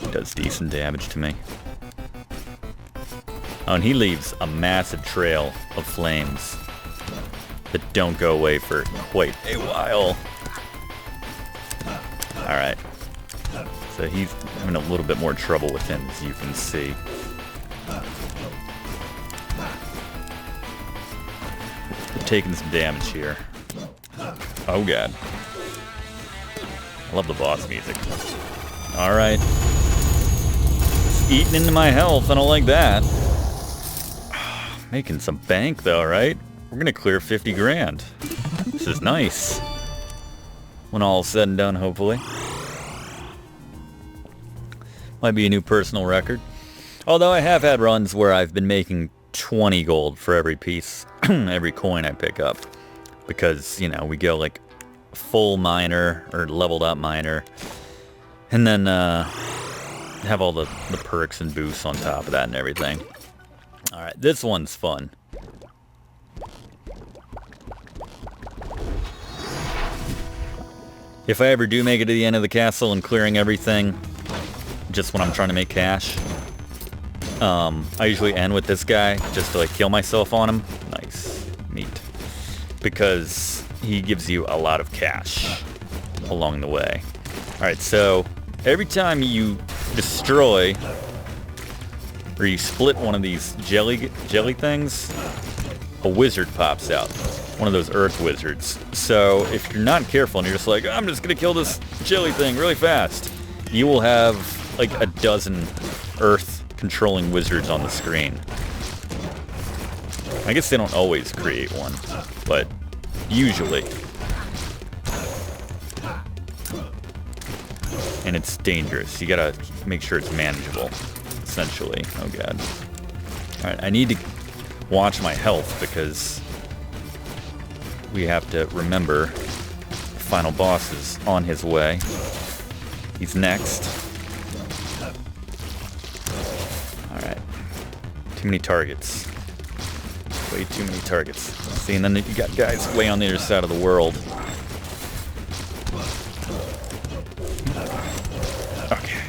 Speaker 1: He does decent damage to me. Oh, and he leaves a massive trail of flames that don't go away for quite a while. Alright. So he's having a little bit more trouble with him, as you can see. We're taking some damage here. Oh god. I love the boss music. Alright. It's eating into my health, I don't like that. Making some bank though, right? We're gonna clear 50 grand. This is nice. When all is said and done, hopefully. Might be a new personal record. Although I have had runs where I've been making 20 gold for every piece, every coin I pick up. Because, you know, we go like full miner, or leveled up miner. And then have all the perks and boosts on top of that and everything. Alright, this one's fun. If I ever do make it to the end of the castle and clearing everything, just when I'm trying to make cash, I usually end with this guy, just to like kill myself on him. Nice. Neat. Because he gives you a lot of cash along the way. Alright, so every time you destroy or you split one of these jelly things, a wizard pops out. One of those earth wizards. So if you're not careful and you're just like, I'm just gonna kill this jelly thing really fast, you will have like a dozen earth controlling wizards on the screen. I guess they don't always create one, but usually. And it's dangerous. You gotta make sure it's manageable. Essentially. Oh god. Alright, I need to watch my health because we have to remember the final boss is on his way. He's next. Alright. Too many targets. Way too many targets. See, and then you got guys way on the other side of the world. Okay.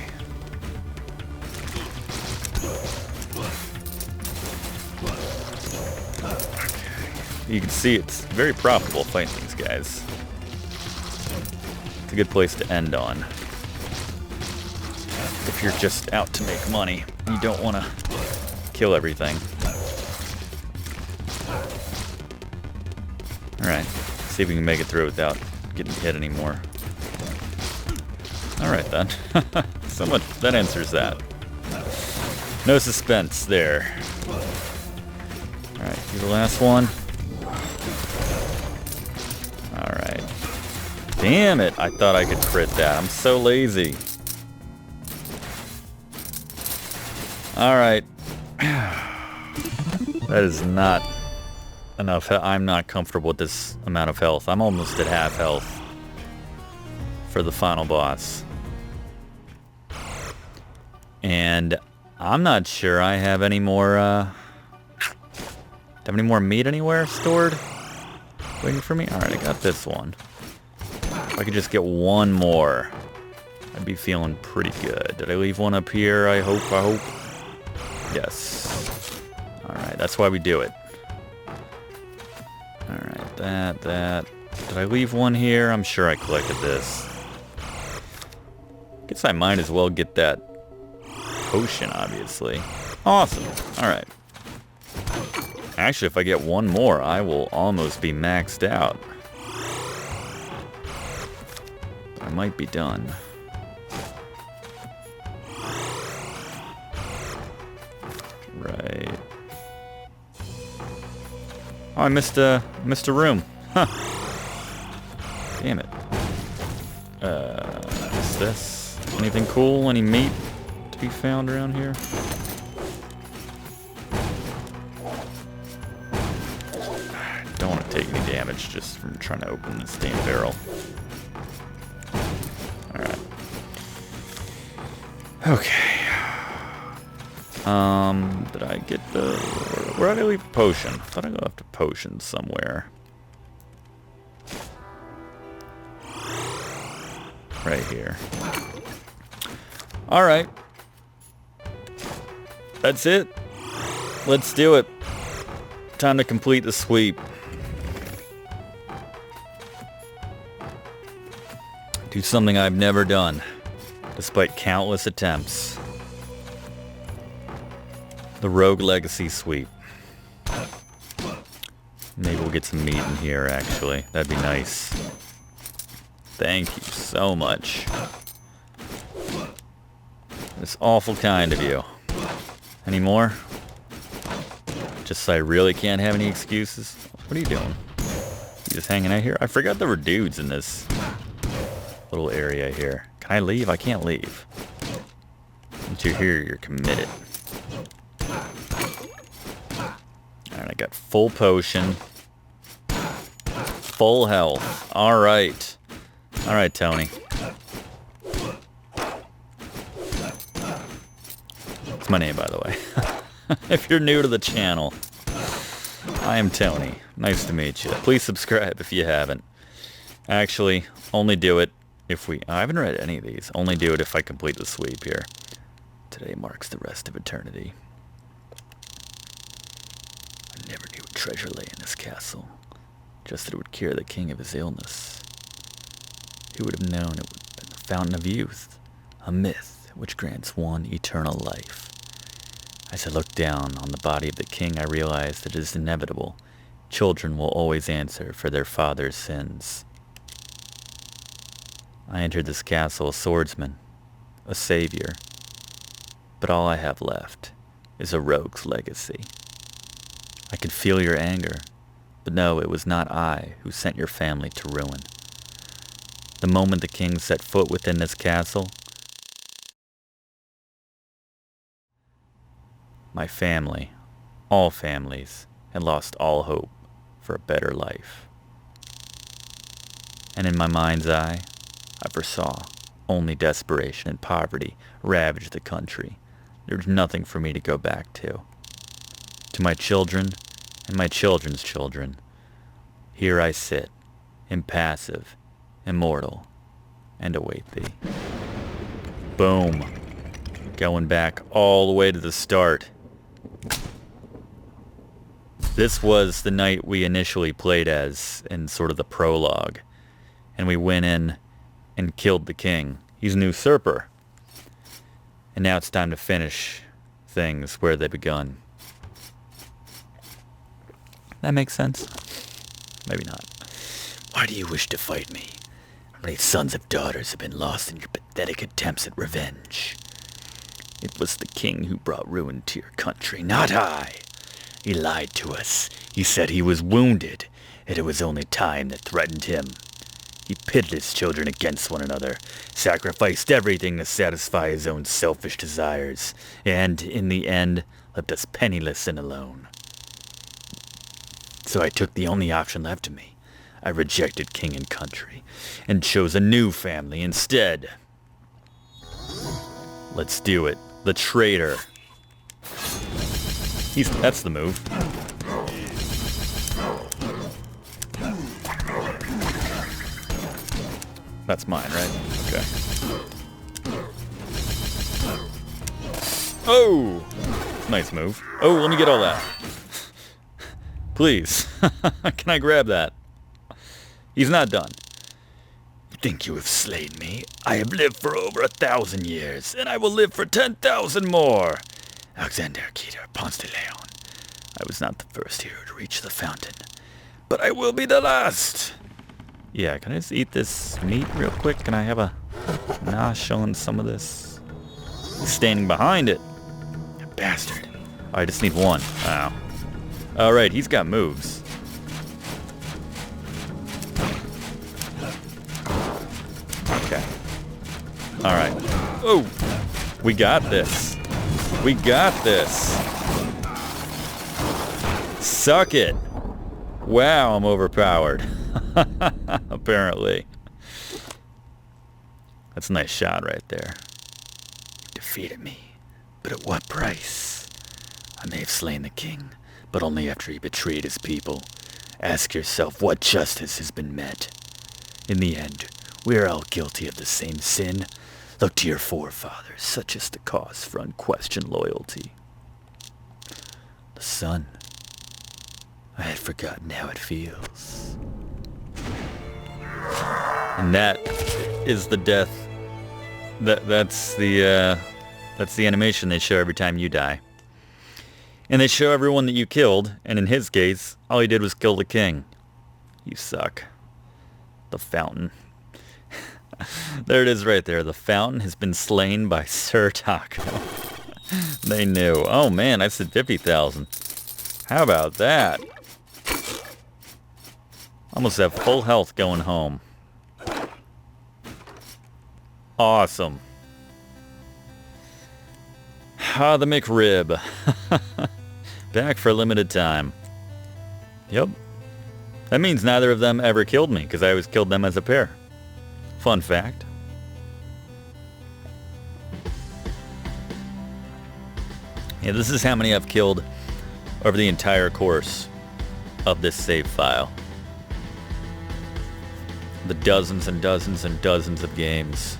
Speaker 1: You can see it's very profitable fighting these guys. It's a good place to end on. If you're just out to make money, you don't want to kill everything. Alright, see if we can make it through without getting hit anymore. Alright then. So much, that answers that. No suspense there. Alright, here's the last one. Alright. Damn it, I thought I could crit that. I'm so lazy. Alright. That is not enough. I'm not comfortable with this amount of health. I'm almost at half health for the final boss. And I'm not sure I have any more, meat anywhere stored? Waiting for me? Alright, I got this one. If I could just get one more, I'd be feeling pretty good. Did I leave one up here? I hope. Yes. Alright, that's why we do it. Alright, that. Did I leave one here? I'm sure I collected this. Guess I might as well get that potion, obviously. Awesome. Alright. Actually, if I get one more, I will almost be maxed out. I might be done. Right. Oh, I missed a room. Huh. Damn it. What's this? Anything cool? Any meat to be found around here? Don't want to take any damage just from trying to open this damn barrel. Alright. Okay. Did I get the... Where did I leave a potion? I thought I left a potion somewhere. Right here. Alright. That's it. Let's do it. Time to complete the sweep. Do something I've never done, despite countless attempts. The Rogue Legacy sweep. Maybe we'll get some meat in here, actually. That'd be nice. Thank you so much. It's awful kind of you. Any more? Just so I really can't have any excuses? What are you doing? You just hanging out here? I forgot there were dudes in this little area here. Can I leave? I can't leave. Once you're here, you're committed. Alright, I got full potion. Full health. Alright. Alright, Tony. That's my name, by the way. If you're new to the channel, I am Tony. Nice to meet you. Please subscribe if you haven't. Actually, only do it if we... I haven't read any of these. Only do it if I complete the sweep here. Today marks the rest of eternity. I never knew a treasure lay in this castle. Just that it would cure the king of his illness. Who would have known it would have been the fountain of youth? A myth which grants one eternal life. As I looked down on the body of the king, I realized that it is inevitable. Children will always answer for their father's sins. I entered this castle a swordsman, a savior. But all I have left is a rogue's legacy. I could feel your anger, but no, it was not I who sent your family to ruin. The moment the king set foot within this castle, my family, all families, had lost all hope for a better life. And in my mind's eye, I foresaw only desperation and poverty ravage the country. There was nothing for me to go back to. To my children and my children's children, here I sit, impassive, immortal, and await thee. Boom. Going back all the way to the start. This was the knight we initially played as in sort of the prologue. And we went in and killed the king. He's an usurper. And now it's time to finish things where they begun. That makes sense? Maybe not. Why do you wish to fight me? How many sons and daughters have been lost in your pathetic attempts at revenge? It was the king who brought ruin to your country, not I. He lied to us. He said he was wounded, and it was only time that threatened him. He pitted his children against one another, sacrificed everything to satisfy his own selfish desires, and, in the end, left us penniless and alone. So I took the only option left to me. I rejected king and country, and chose a new family instead. Let's do it. The traitor. That's the move. That's mine, right? Okay. Oh! Nice move. Oh, let me get all that. Please. Can I grab that? He's not done. You think you have slain me? I have lived for over 1,000 years, and I will live for 10,000 more. Alexander Keter Ponce de Leon. I was not the first hero to reach the fountain, but I will be the last. Yeah, can I just eat this meat real quick? Can I have a nosh on some of this? He's standing behind it. You bastard. Oh, I just need one. Wow. Alright, he's got moves. Okay. Alright. Oh! We got this. We got this. Suck it. Wow, I'm overpowered. Apparently. That's a nice shot right there. You defeated me, but at what price? I may have slain the king, but only after he betrayed his people. Ask yourself what justice has been met. In the end, we are all guilty of the same sin. Look to your forefathers, such as the cause for unquestioned loyalty. The sun. I had forgotten how it feels. And that is the death. That's the animation they show every time you die. And they show everyone that you killed, and in his case, all he did was kill the king. You suck. The fountain. There it is right there. The fountain has been slain by Sir Taco. They knew. Oh man, I said 50,000. How about that? Almost have full health going home. Awesome. Ah, the McRib. Back for a limited time. Yep. That means neither of them ever killed me, because I always killed them as a pair. Fun fact. Yeah, this is how many I've killed over the entire course of this save file. The dozens and dozens and dozens of games.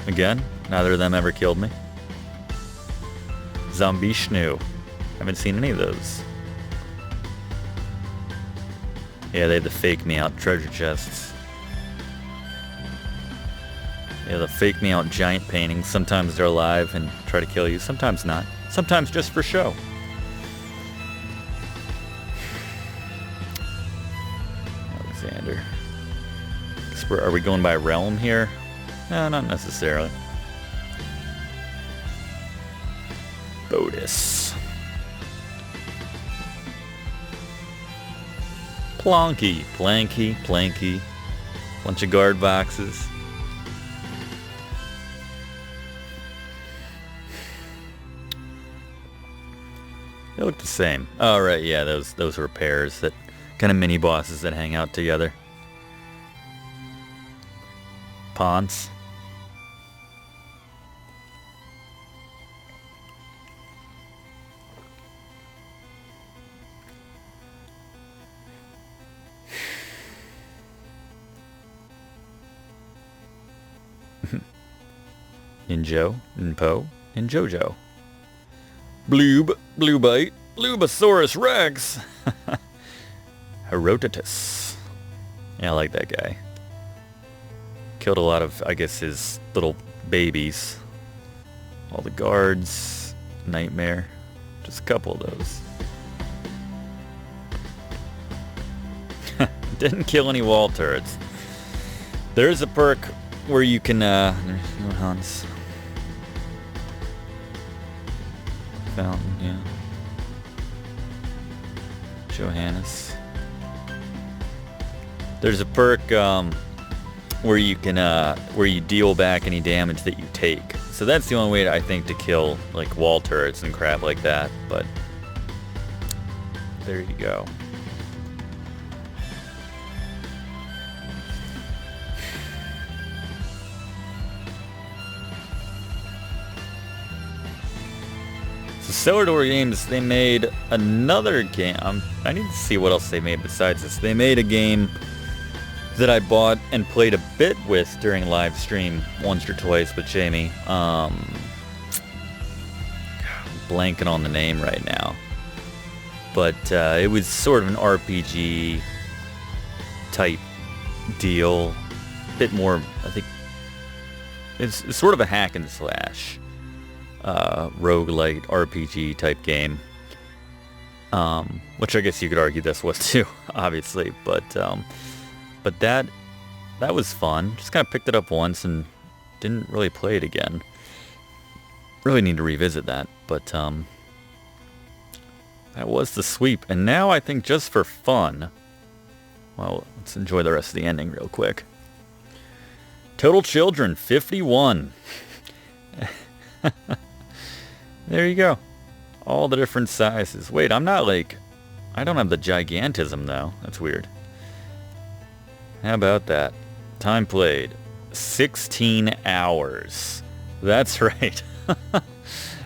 Speaker 1: Again, neither of them ever killed me. Zombie Schnoo. Haven't seen any of those. Yeah, they had the fake me out treasure chests. Yeah, the fake me out giant paintings. Sometimes they're alive and try to kill you. Sometimes not. Sometimes just for show. Alexander. Are we going by realm here? No, not necessarily. Bodis. Plonky. Planky. Planky. Bunch of guard boxes. They look the same. Oh, right, yeah, those were pairs, that kind of mini bosses that hang out together. Ponce. Ninjo, Npo, and Jojo. Bloob, Bluebite, Lubosaurus Rex. Herodotus. Yeah, I like that guy. Killed a lot of, I guess, his little babies. All the guards. Nightmare. Just a couple of those. Didn't kill any wall turrets. There's a perk where you can, Hans. Fountain, yeah. Johannes. There's a perk where you can where you deal back any damage that you take. So that's the only way I think to kill like wall turrets and crap like that. But there you go. So Cellar Door Games, they made another game. I need to see what else they made besides this. They made a game that I bought and played a bit with during live stream once or twice with Jamie. Blanking on the name right now. But it was sort of an RPG type deal. A bit more, I think, it's sort of a hack and slash. Roguelite RPG type game, which I guess you could argue this was too, obviously, but that was fun. Just kind of picked it up once and didn't really play it again. Really need to revisit that, but that was the sweep. And now I think just for fun, well, let's enjoy the rest of the ending real quick. Total Children 51. There you go. All the different sizes. Wait, I'm not like... I don't have the gigantism, though. That's weird. How about that? Time played. 16 hours. That's right.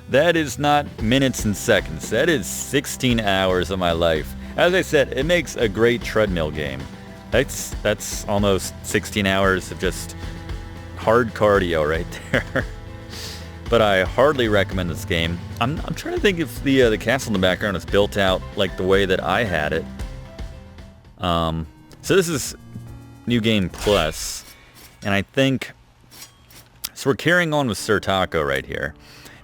Speaker 1: That is not minutes and seconds. That is 16 hours of my life. As I said, it makes a great treadmill game. That's almost 16 hours of just hard cardio right there. But I hardly recommend this game. I'm trying to think if the castle in the background is built out like the way that I had it. So this is New Game Plus, and I think so. We're carrying on with Sir Taco right here,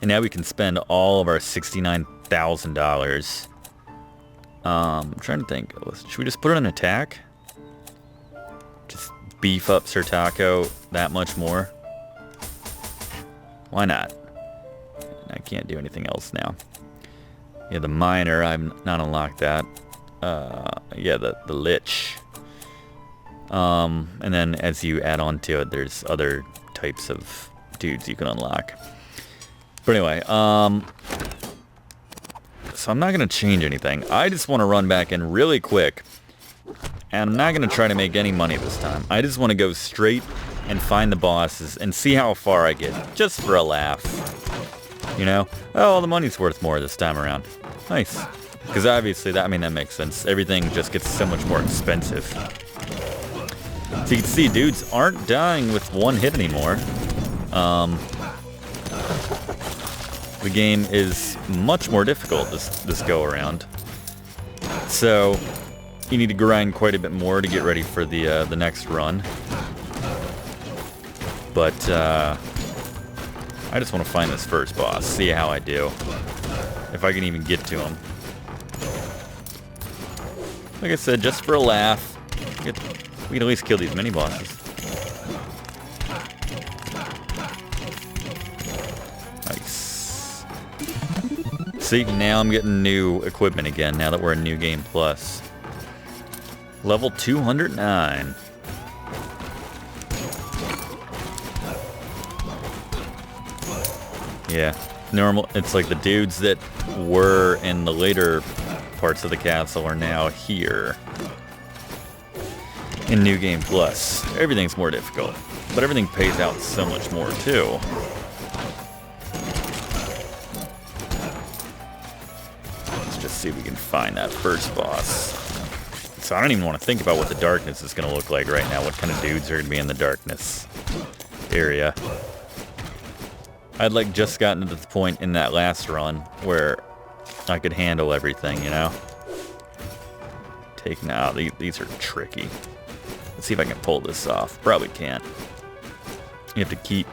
Speaker 1: and now we can spend all of our $69,000. I'm trying to think. Should we just put it on attack? Just beef up Sir Taco that much more. Why not? I can't do anything else now. Yeah, the miner, I've not unlocked that. Yeah, the lich. And then as you add on to it, there's other types of dudes you can unlock. But anyway, so I'm not going to change anything. I just want to run back in really quick. And I'm not going to try to make any money this time. I just want to go straight and find the bosses and see how far I get, just for a laugh. You know? Oh, the money's worth more this time around. Nice. Because obviously, that makes sense. Everything just gets so much more expensive. So you can see, dudes aren't dying with one hit anymore. The game is much more difficult this go around. So you need to grind quite a bit more to get ready for the next run. But I just want to find this first boss, see how I do, if I can even get to him. Like I said, just for a laugh, we can at least kill these mini bosses. Nice. See, now I'm getting new equipment again, now that we're in New Game Plus. Level 209. Yeah, normal. It's like the dudes that were in the later parts of the castle are now here in New Game Plus. Everything's more difficult, but everything pays out so much more too. Let's just see if we can find that first boss. So I don't even want to think about what the darkness is going to look like right now. What kind of dudes are going to be in the darkness area. I'd like just gotten to the point in that last run where I could handle everything, you know? Take now. These are tricky. Let's see if I can pull this off. Probably can't. You have to keep...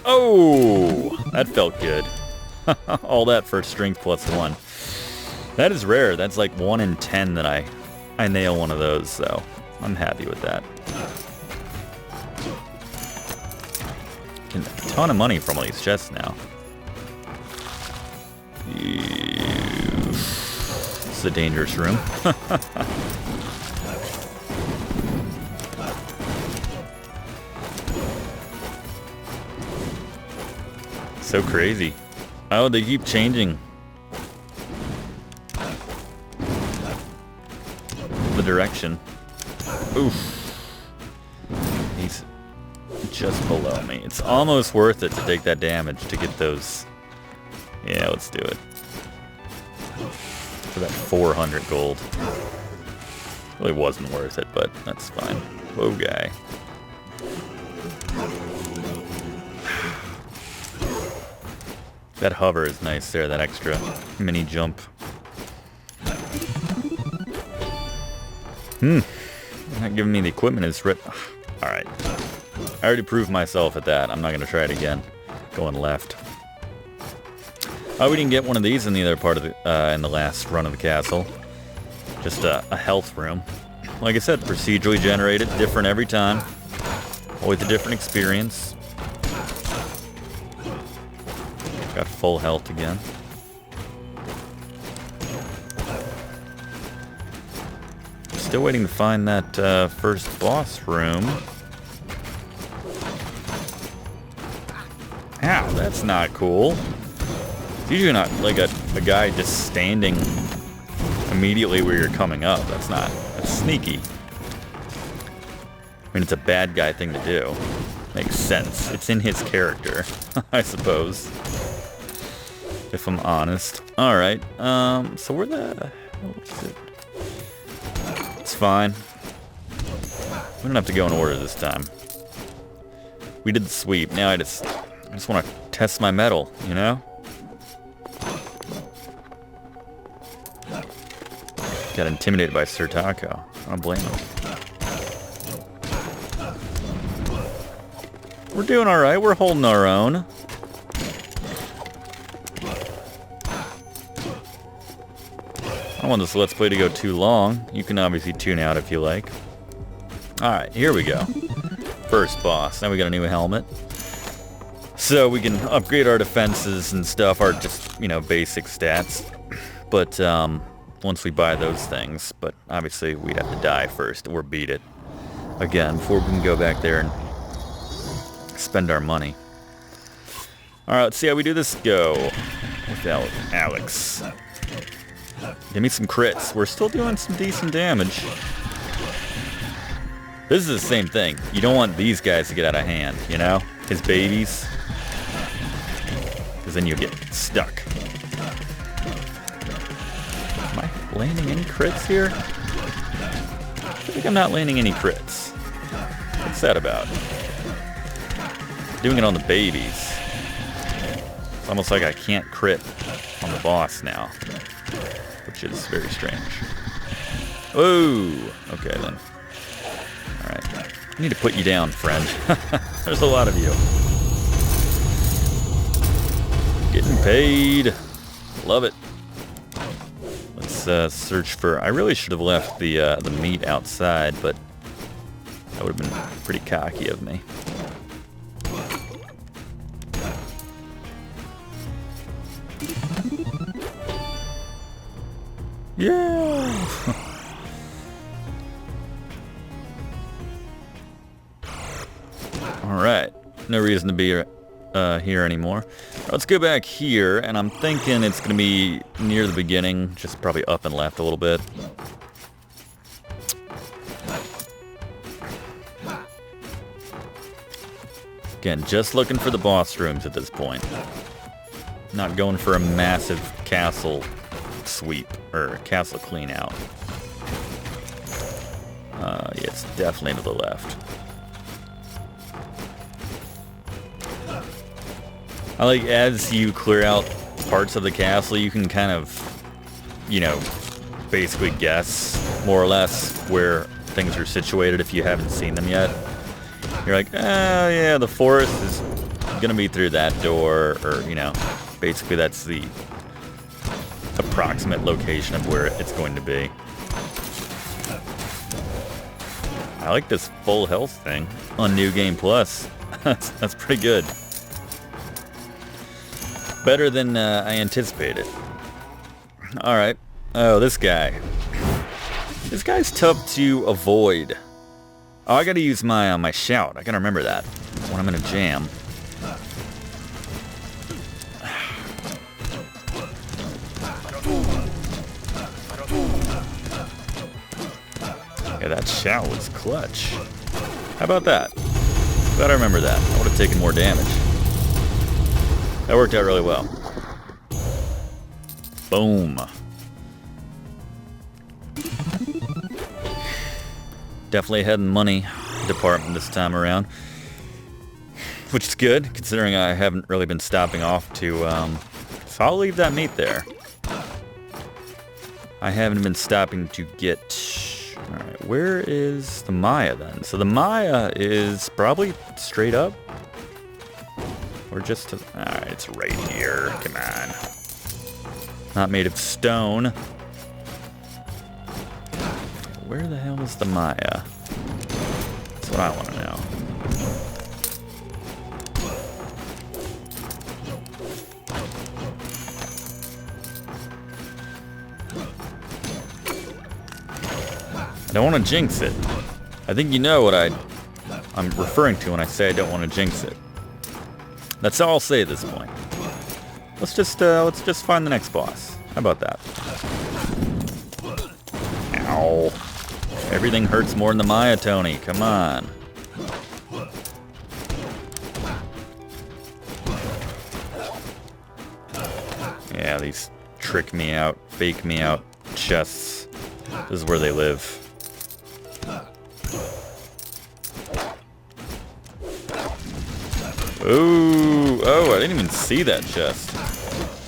Speaker 1: Oh! That felt good. All that for strength +1. That is rare. That's like 1 in 10 that I nail one of those, so I'm happy with that. A ton of money from all these chests now. It's a dangerous room. So crazy. Oh, they keep changing the direction. Oof. He's just below me. It's almost worth it to take that damage to get those. Yeah, let's do it. For that 400 gold. Really wasn't worth it, but that's fine. Whoa, guy. That hover is nice there, that extra mini jump. Not giving me the equipment is Alright. I already proved myself at that. I'm not going to try it again. Going left. Oh, we didn't get one of these in the other part of the, in the last run of the castle. Just a health room. Like I said, procedurally generated, different every time. Always a different experience. Got full health again. Still waiting to find that first boss room. Ow, that's not cool. It's usually not like a guy just standing immediately where you're coming up. That's sneaky. I mean, it's a bad guy thing to do. Makes sense. It's in his character, I suppose. If I'm honest. Alright, so where the hell is it? It's fine. We don't have to go in order this time. We did the sweep. Now I just want to test my mettle, you know? Got intimidated by Sir Taco. I don't blame him. We're doing alright. We're holding our own. I don't want this Let's Play to go too long. You can obviously tune out if you like. Alright, here we go. First boss. Now we got a new helmet. So we can upgrade our defenses and stuff, our just, you know, basic stats. But, once we buy those things, but obviously we'd have to die first or beat it again before we can go back there and spend our money. Alright, let's see how we do this. Go without Alex. Give me some crits. We're still doing some decent damage. This is the same thing. You don't want these guys to get out of hand, you know? His babies. Because then you get stuck. Am I landing any crits here? I think I'm not landing any crits. What's that about? Doing it on the babies. It's almost like I can't crit on the boss now. Which is very strange. Whoa! Okay then. Alright. I need to put you down, friend. There's a lot of you. Getting paid. Love it. Let's search for... I really should have left the meat outside, but that would have been pretty cocky of me. Yeah! Alright. No reason to be here anymore. Let's go back here, and I'm thinking it's going to be near the beginning, just probably up and left a little bit. Again, just looking for the boss rooms at this point. Not going for a massive castle sweep, or castle clean out. Yeah, it's definitely to the left. I like, as you clear out parts of the castle, you can kind of, you know, basically guess, more or less, where things are situated if you haven't seen them yet. You're like, oh yeah, the forest is gonna be through that door, or, you know, basically that's the approximate location of where it's going to be. I like this full health thing on New Game Plus. That's pretty good. Better than I anticipated. Alright. Oh, this guy. This guy's tough to avoid. Oh, I gotta use my shout. I gotta remember that when I'm in a jam. Yeah, that shout was clutch. How about that? Glad I remember that. I would have taken more damage. That worked out really well. Boom. Definitely ahead in the money department this time around. Which is good, considering I haven't really been stopping off to, so I'll leave that meat there. I haven't been stopping to get... Alright, where is the Maya then? So the Maya is probably straight up? Or just to... Alright, it's right here. Come on. Not made of stone. Where the hell is the Maya? That's what I want to know. I don't want to jinx it. I think you know what I'm referring to when I say I don't want to jinx it. That's all I'll say at this point. Let's just find the next boss. How about that? Ow. Everything hurts more than the Maya, Tony. Come on. Yeah, these trick me out, fake me out chests. This is where they live. Ooh, oh, I didn't even see that chest.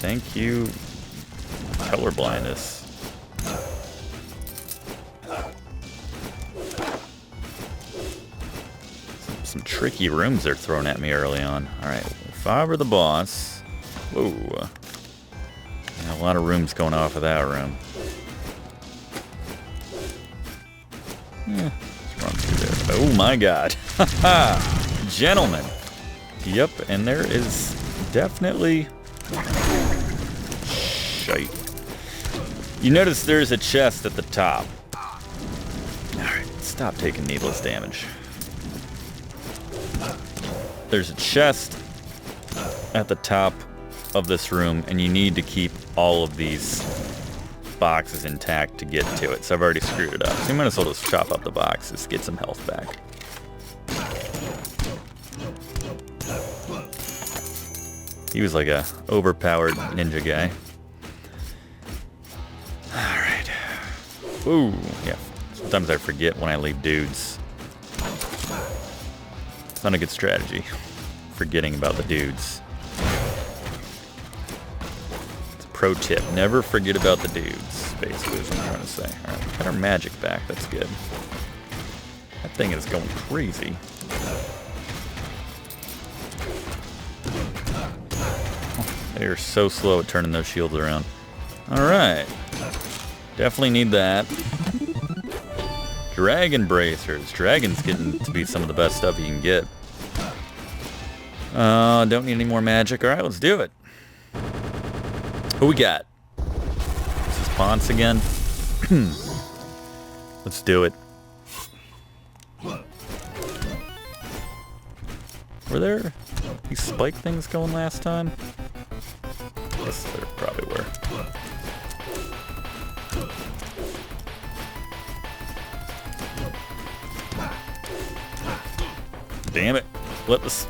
Speaker 1: Thank you, color blindness. Some tricky rooms they're throwing at me early on. Alright, if I were the boss... Whoa. Yeah, a lot of rooms going off of that room. Yeah, let's run through there. Oh my god. Haha! Gentlemen. Yep, and there is definitely... Shite. You notice there's a chest at the top. Alright, stop taking needless damage. There's a chest at the top of this room, and you need to keep all of these boxes intact to get to it. So I've already screwed it up. So you might as well just chop up the boxes, get some health back. He was like a overpowered ninja guy. Alright. Ooh, yeah. Sometimes I forget when I leave dudes. It's not a good strategy. Forgetting about the dudes. It's a pro tip. Never forget about the dudes, basically is what I'm trying to say. Alright, we got our magic back. That's good. That thing is going crazy. They're so slow at turning those shields around. Alright. Definitely need that. Dragon bracers. Dragon's getting to be some of the best stuff you can get. Don't need any more magic. Alright, let's do it. Who we got? This is Ponce again. Let's do it. Were there these spike things going last time? Yes, there probably were. Damn it. Let those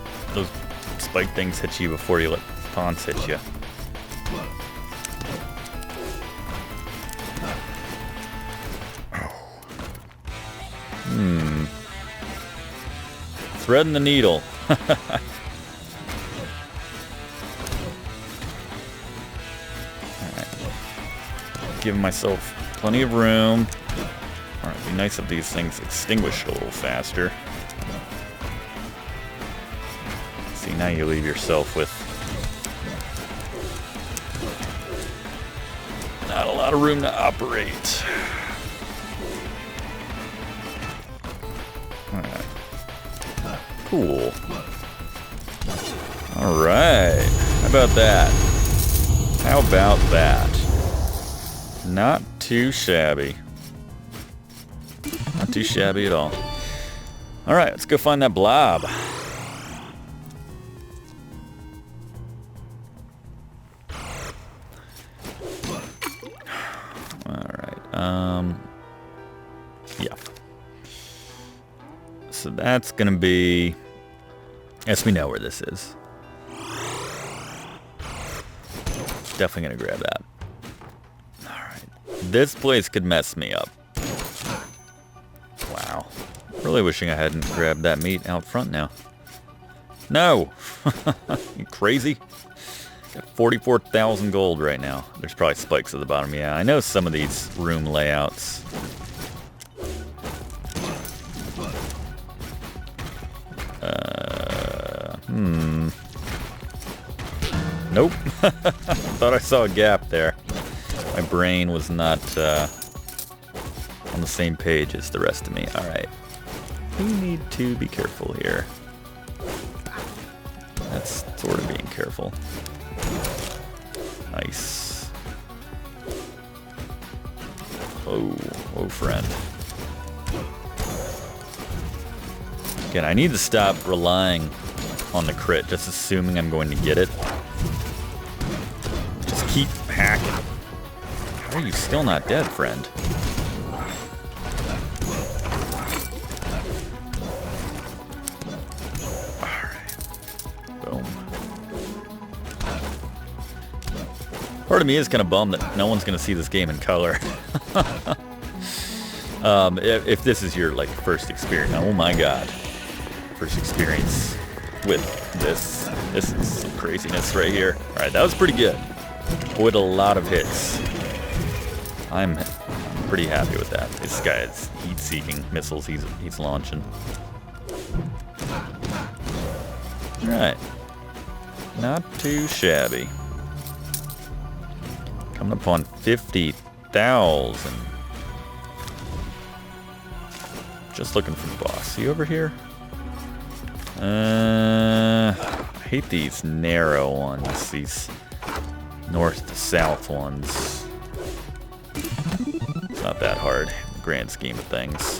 Speaker 1: spike things hit you before you let Ponce hit you. Threading the needle. Giving myself plenty of room. Alright, it'd be nice if these things extinguished a little faster. See, now you leave yourself with not a lot of room to operate. Alright. Cool. Alright. How about that? How about that? Not too shabby. Not too shabby at all. Alright, let's go find that blob. Alright, yeah. So that's gonna be... Yes, we know where this is. Definitely gonna grab that. This place could mess me up. Wow. Really wishing I hadn't grabbed that meat out front now. No! You crazy? Got 44,000 gold right now. There's probably spikes at the bottom. Yeah, I know some of these room layouts. Nope. Thought I saw a gap there. My brain was not on the same page as the rest of me. Alright. We need to be careful here. That's sort of being careful. Nice. Oh, oh friend. Again, I need to stop relying on the crit, just assuming I'm going to get it. Just keep hacking. How are you still not dead, friend? Alright. Boom. Part of me is kind of bummed that no one's going to see this game in color. If this is your like first experience, oh my god. First experience with this. This is some craziness right here. Alright, that was pretty good. With a lot of hits. I'm pretty happy with that. This guy is heat-seeking missiles he's launching. Alright. Not too shabby. Coming up on 50,000. Just looking for the boss. See over here? I hate these narrow ones, these north to south ones. It's not that hard in the grand scheme of things.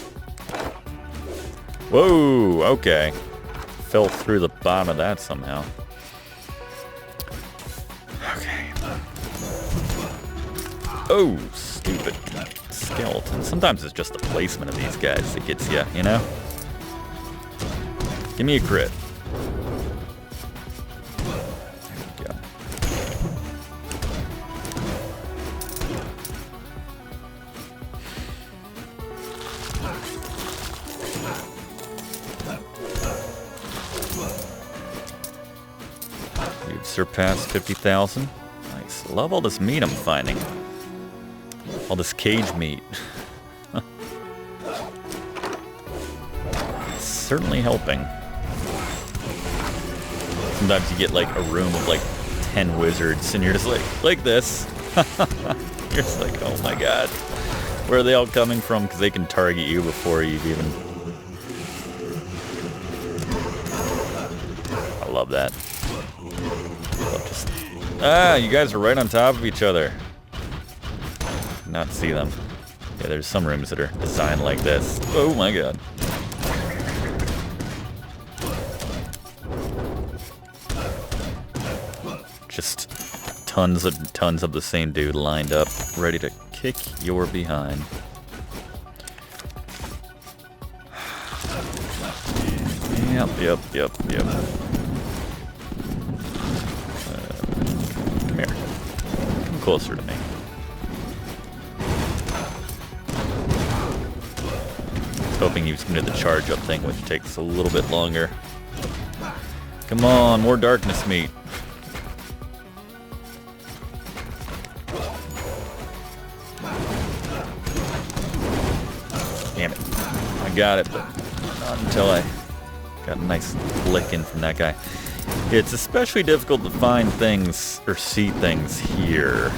Speaker 1: Whoa, okay. Fell through the bottom of that somehow. Okay. Oh, stupid skeleton. Sometimes it's just the placement of these guys that gets you, you know? Give me a crit. There we go. We've surpassed 50,000. Nice. Love all this meat I'm finding. All this cage meat. It's certainly helping. Sometimes you get like a room of like 10 wizards and you're just like this. You're just like, oh my god. Where are they all coming from? Because they can target you before you've even... I love that. You guys are right on top of each other. Not see them. Yeah, there's some rooms that are designed like this. Oh my god. Just tons of the same dude lined up, ready to kick your behind. Yep. Come here. Come closer to me. Hoping he was going to do the charge up thing, which takes a little bit longer. Come on, more darkness meat. Damn it. I got it, but not until I got a nice lick in from that guy. It's especially difficult to find things or see things here.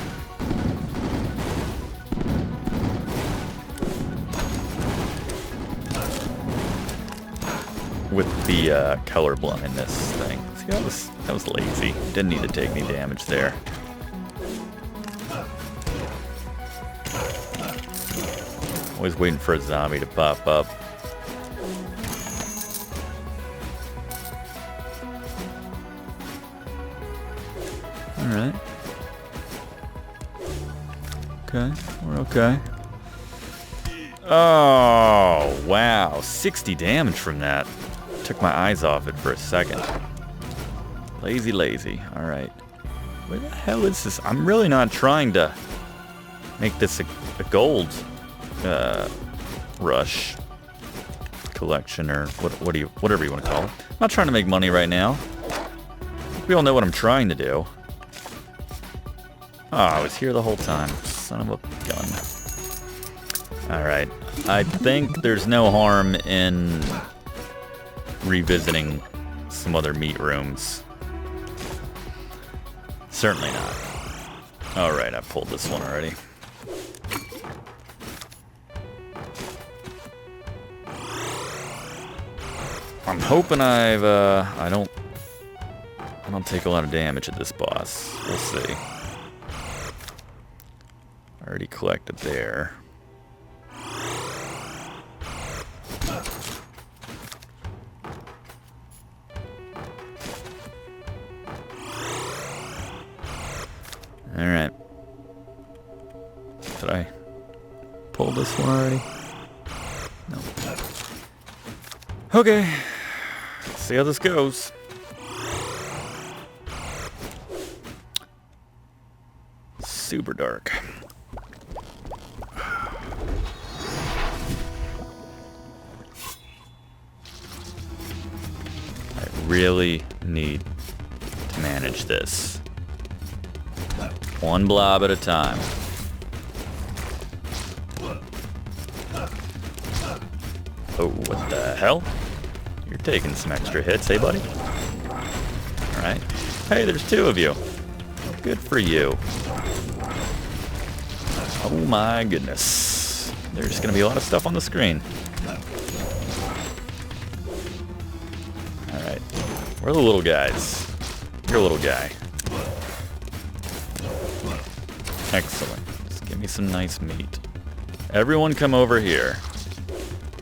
Speaker 1: With the color blindness thing. See, that was lazy. Didn't need to take any damage there. Always waiting for a zombie to pop up. Alright. Okay, we're okay. Oh, wow. 60 damage from that. Took my eyes off it for a second. Lazy. Alright. Where the hell is this? I'm really not trying to make this a gold rush collection, or whatever you want to call it. I'm not trying to make money right now. We all know what I'm trying to do. Oh, I was here the whole time. Son of a gun. Alright. I think there's no harm in revisiting some other meat rooms. Certainly not. Alright, I pulled this one already. I'm hoping I don't take a lot of damage at this boss. We'll see. Already collected there. Alright. Did I pull this one already? No. Okay. See how this goes. Super dark. I really need to manage this. One blob at a time. Oh, what the hell? You're taking some extra hits, hey buddy? Alright. Hey, there's two of you. Good for you. Oh my goodness. There's gonna be a lot of stuff on the screen. Alright. Where are the little guys? You're a little guy. Excellent. Just give me some nice meat. Everyone come over here.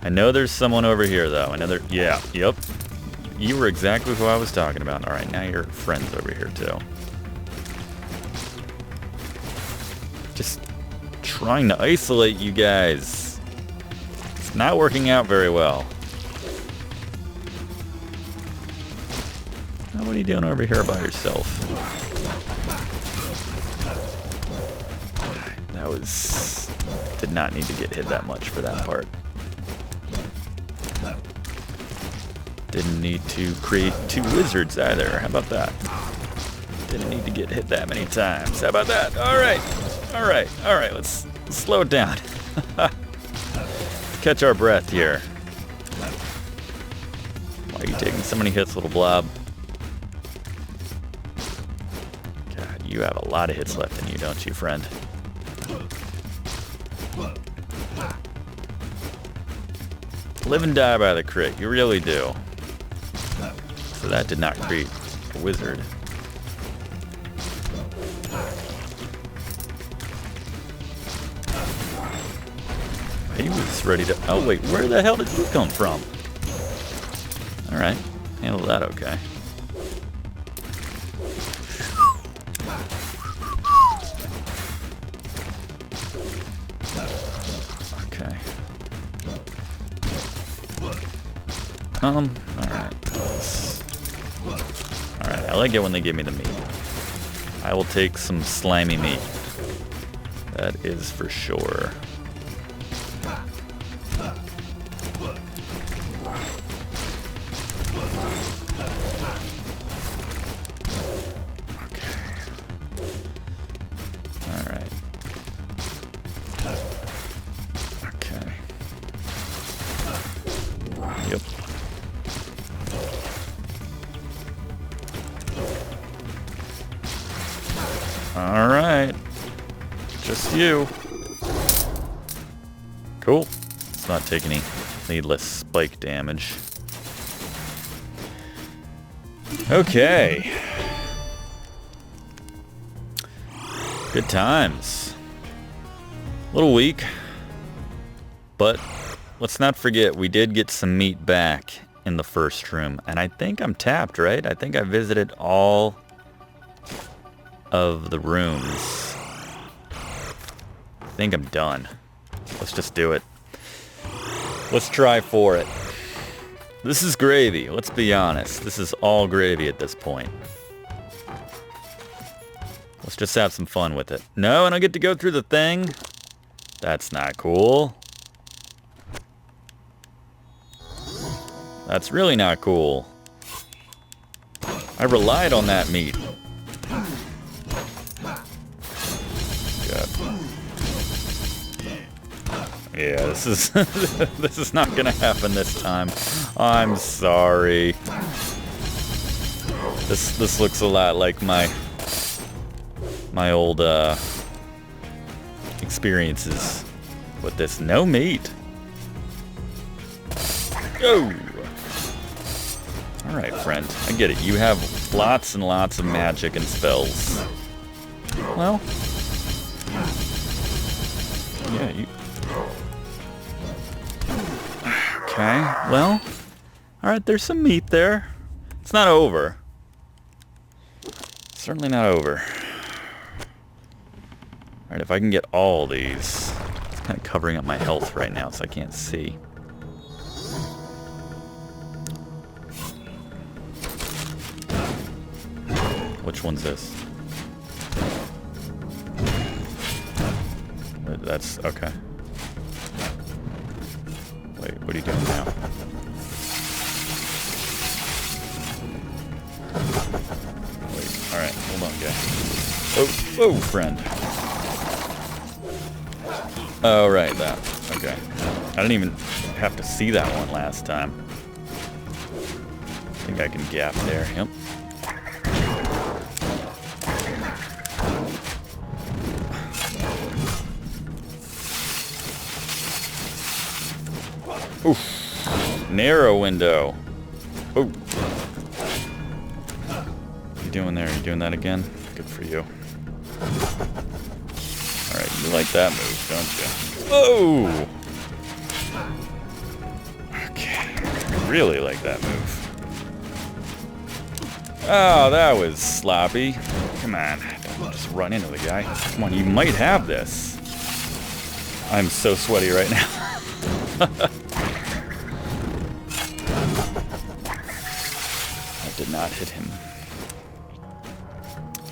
Speaker 1: I know there's someone over here, though. I know there... Yeah, yep. You were exactly who I was talking about. Alright, now your friend's over here, too. Just trying to isolate you guys. It's not working out very well. Now, what are you doing over here by yourself? That was... Did not need to get hit that much for that part. Didn't need to create two wizards either. How about that? Didn't need to get hit that many times. How about that? Alright. Alright. Alright. Let's slow it down. Catch our breath here. Why are you taking so many hits, little blob? God, you have a lot of hits left in you, don't you, friend? Live and die by the crit. You really do. So that did not create a wizard. He was ready to... Oh, wait. Where the hell did you come from? Alright. Handle that okay. Okay. Alright. Alright, I like it when they give me the meat. I will take some slimy meat. That is for sure. Okay. Alright. Okay. Yep. Alright. Just you. Cool. Let's not take any needless spike damage. Okay. Good times. A little weak. But let's not forget, we did get some meat back in the first room. And I think I'm tapped, right? I think I visited all of the rooms. I think I'm done. Let's just do it. Let's try for it. This is gravy, let's be honest. This is all gravy at this point. Let's just have some fun with it. No, and I get to go through the thing? That's not cool. That's really not cool. I relied on that meat. God. Yeah, this is this is not gonna happen this time. I'm sorry. This looks a lot like my old experiences with this. No meat. Oh. All right, friend. I get it. You have lots and lots of magic and spells. Well. Yeah, you... Okay, well. Alright, there's some meat there. It's not over. Certainly not over. Alright, if I can get all these. It's kind of covering up my health right now, so I can't see. Which one's this? That's okay. Wait, what are you doing now? Wait, alright, hold on, guy. Oh, friend. Oh, right, that. Okay. I didn't even have to see that one last time. I think I can gap there, yep. Oof. Narrow window. Oh. What are you doing there? Are you doing that again? Good for you. Alright, you like that move, don't you? Whoa! Okay. I really like that move. Oh, that was sloppy. Come on. Don't just run into the guy. Come on, you might have this. I'm so sweaty right now. Did not hit him.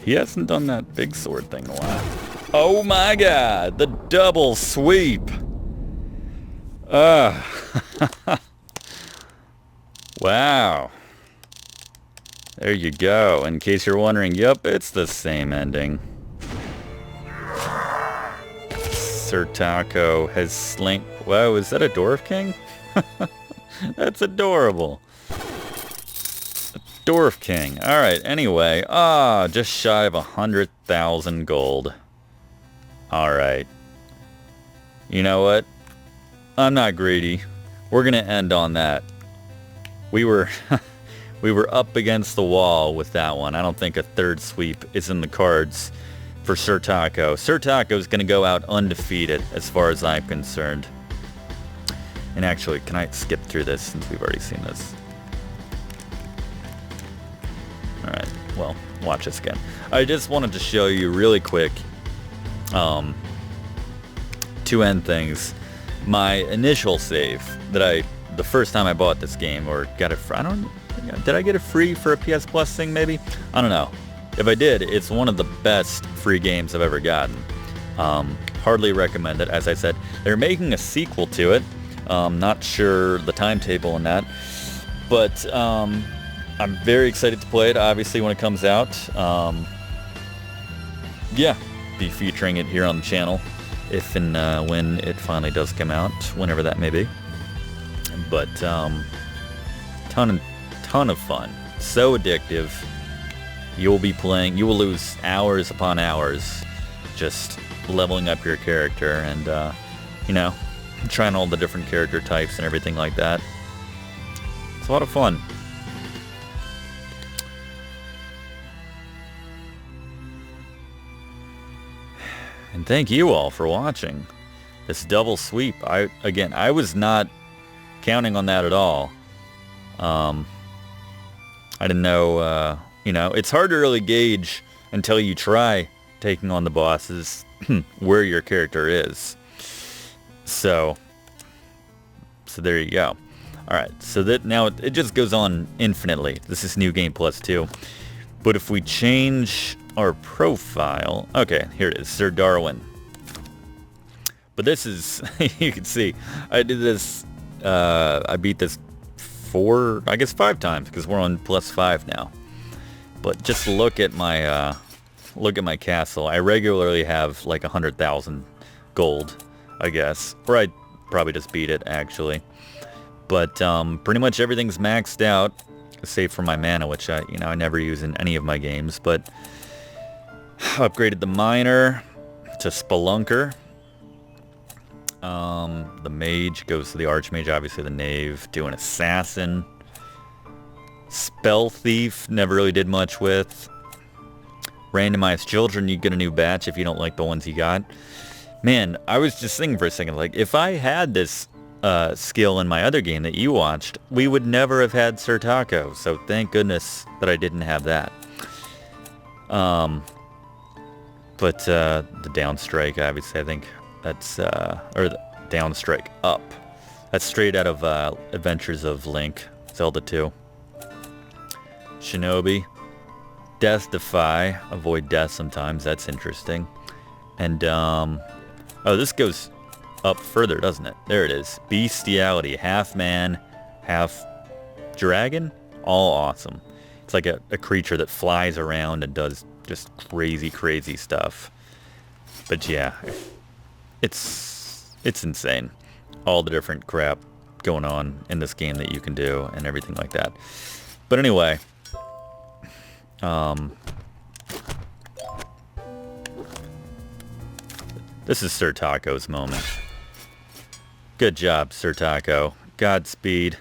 Speaker 1: He hasn't done that big sword thing in a while. Oh my god, the double sweep. Wow. There you go. In case you're wondering, yep, it's the same ending. Sir Taco has slain... Whoa, is that a Dwarf King? That's adorable. Dwarf King. Alright, anyway. Just shy of 100,000 gold. Alright. You know what? I'm not greedy. We're gonna end on that. We were we were up against the wall with that one. I don't think a third sweep is in the cards for Sir Taco. Sir Taco's gonna go out undefeated as far as I'm concerned. And actually, can I skip through this since we've already seen this? Alright, well, watch this again. I just wanted to show you really quick, to end things, my initial save that the first time I bought this game, or got it for, did I get it free for a PS Plus thing maybe? I don't know. If I did, it's one of the best free games I've ever gotten. Hardly recommend it, as I said. They're making a sequel to it. Not sure the timetable on that, but, I'm very excited to play it, obviously, when it comes out. Yeah, be featuring it here on the channel if and when it finally does come out, whenever that may be. But ton of fun, so addictive. You'll be playing, you will lose hours upon hours just leveling up your character and you know, trying all the different character types and everything like that. It's a lot of fun. And thank you all for watching this double sweep. I was not counting on that at all. I didn't know, you know, it's hard to really gauge until you try taking on the bosses where your character is. So there you go. Alright, so that now it just goes on infinitely. This is New Game Plus 2. But if we change our profile. Okay, here it is, Sir Darwin. But this is, you can see, I did this, I beat this 5 times, because we're on +5 now. But just look at my castle. I regularly have like 100,000 gold, I guess. Or I probably just beat it, actually. But pretty much everything's maxed out, save for my mana, which I never use in any of my games. But upgraded the miner to spelunker. The mage goes to the archmage, obviously the knave. Do an assassin. Spell thief, never really did much with. Randomized children, you get a new batch if you don't like the ones you got. Man, I was just thinking for a second, like, if I had this skill in my other game that you watched, we would never have had Sir Taco, so thank goodness that I didn't have that. But the downstrike, obviously, I think that's, or the downstrike up. That's straight out of Adventures of Link, Zelda 2. Shinobi. Death Defy. Avoid death sometimes, that's interesting. And, oh, this goes up further, doesn't it? There it is. Bestiality. Half man, half dragon. All awesome. It's like a creature that flies around and does just crazy, crazy stuff. But yeah, it's insane. All the different crap going on in this game that you can do and everything like that. But anyway, this is Sir Taco's moment. Good job, Sir Taco. Godspeed.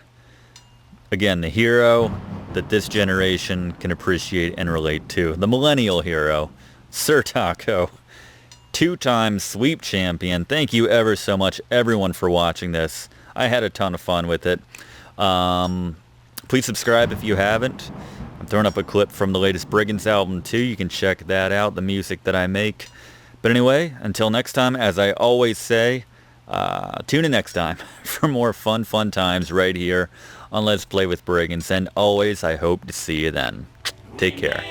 Speaker 1: Again, the hero that this generation can appreciate and relate to. The millennial hero, Sir Taco. 2-time sweep champion. Thank you ever so much, everyone, for watching this. I had a ton of fun with it. Please subscribe if you haven't. I'm throwing up a clip from the latest Brigands album too. You can check that out, the music that I make. But anyway, until next time, as I always say, tune in next time for more fun times right here on Let's Play with Brigands. And always, I hope to see you then. Take care.